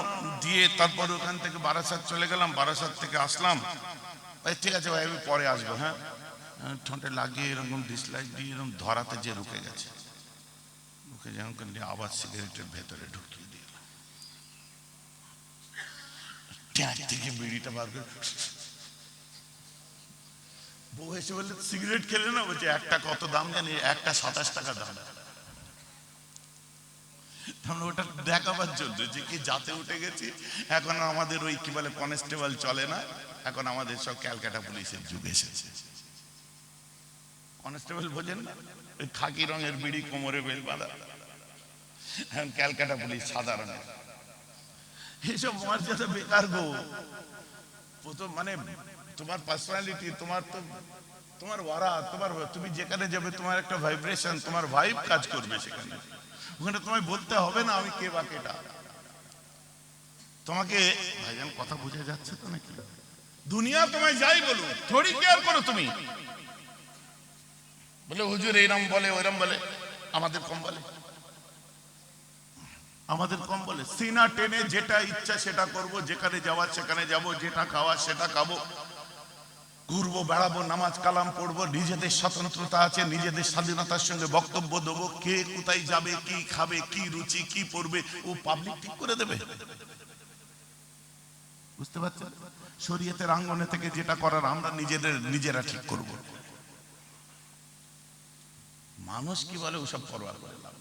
দিয়ে তারপরে ওখান থেকে বারাসাত চলে গেলাম, বারাসাত থেকে আসলাম। ঠিক আছে ভাই, আমি পরে আসবো। হ্যাঁ, ঠোঁটে লাগিয়ে এরকম ডিসলাইক দিয়ে এরকম ধরাতে যে রুকে গেছে, রুকে যেমন করে আবার সিগারেটের ভেতরে ঢুকিয়ে দিলাম। থেকে বিড়িটা বার করে বউ এসে বললে সিগারেট খেলে না? বলছে একটা কত দাম জানি? একটা 27 টাকা দাম। ওটা দেখাবার জন্য যে কি জাতে উঠে গেছি। এখন আমাদের ওই কি বলে কনস্টেবল চলে না, এখন আমাদের সব ক্যালকাটা পুলিশের যুগ এসেছে। কনস্টেবল বোঝেন না? ওই খাকি রঙের বিড়ি, কোমরে বেল বাঁধা। এখন ক্যালকাটা পুলিশ সাদা রঙের। এইসব মর্যাদা বেকার গো। প্রথম মানে তোমার পার্সোনালিটি, তোমার ওয়ারা, তুমি যেখানে যাবে তোমার একটা ভাইব্রেশন, তোমার ভাইব কাজ করবে সেখানে। ওখানে তোমায় বলতে হবে না আমি কে বা কেটা। তোমাকে ভাইজান কথা বোঝা যাচ্ছে তো নাকি? দুনিয়া তোমায় যাই বলুন, থোড়ি কেয়ার করো তুমি। বলে হুজুর এইরম বলে, ওইরম বলে, আমাদের কম বলে, আমাদের কম বলে। সিনা টেনে যেটা ইচ্ছা সেটা করব, যেখানে যাওয়া সেখানে যাব, যেটা খাওয়া সেটা খাবো, ঘুরবো বেড়াবো, নামাজ কালাম পড়বো, নিজেদের স্বতন্ত্রতা আছে, নিজেদের স্বাধীনতার সঙ্গে বক্তব্য দেবো। কে কোথায় যাবে, কি খাবে, কি রুচি, কি পড়বে, ও পাবলিক ঠিক করে দেবে। বুঝতে পারছেন? শরীয়তের আঙ্গনে থেকে যেটা করার আমরা নিজেরা ঠিক করব। মানুষ কি বলে ওসব পরোয়া করে লাভ।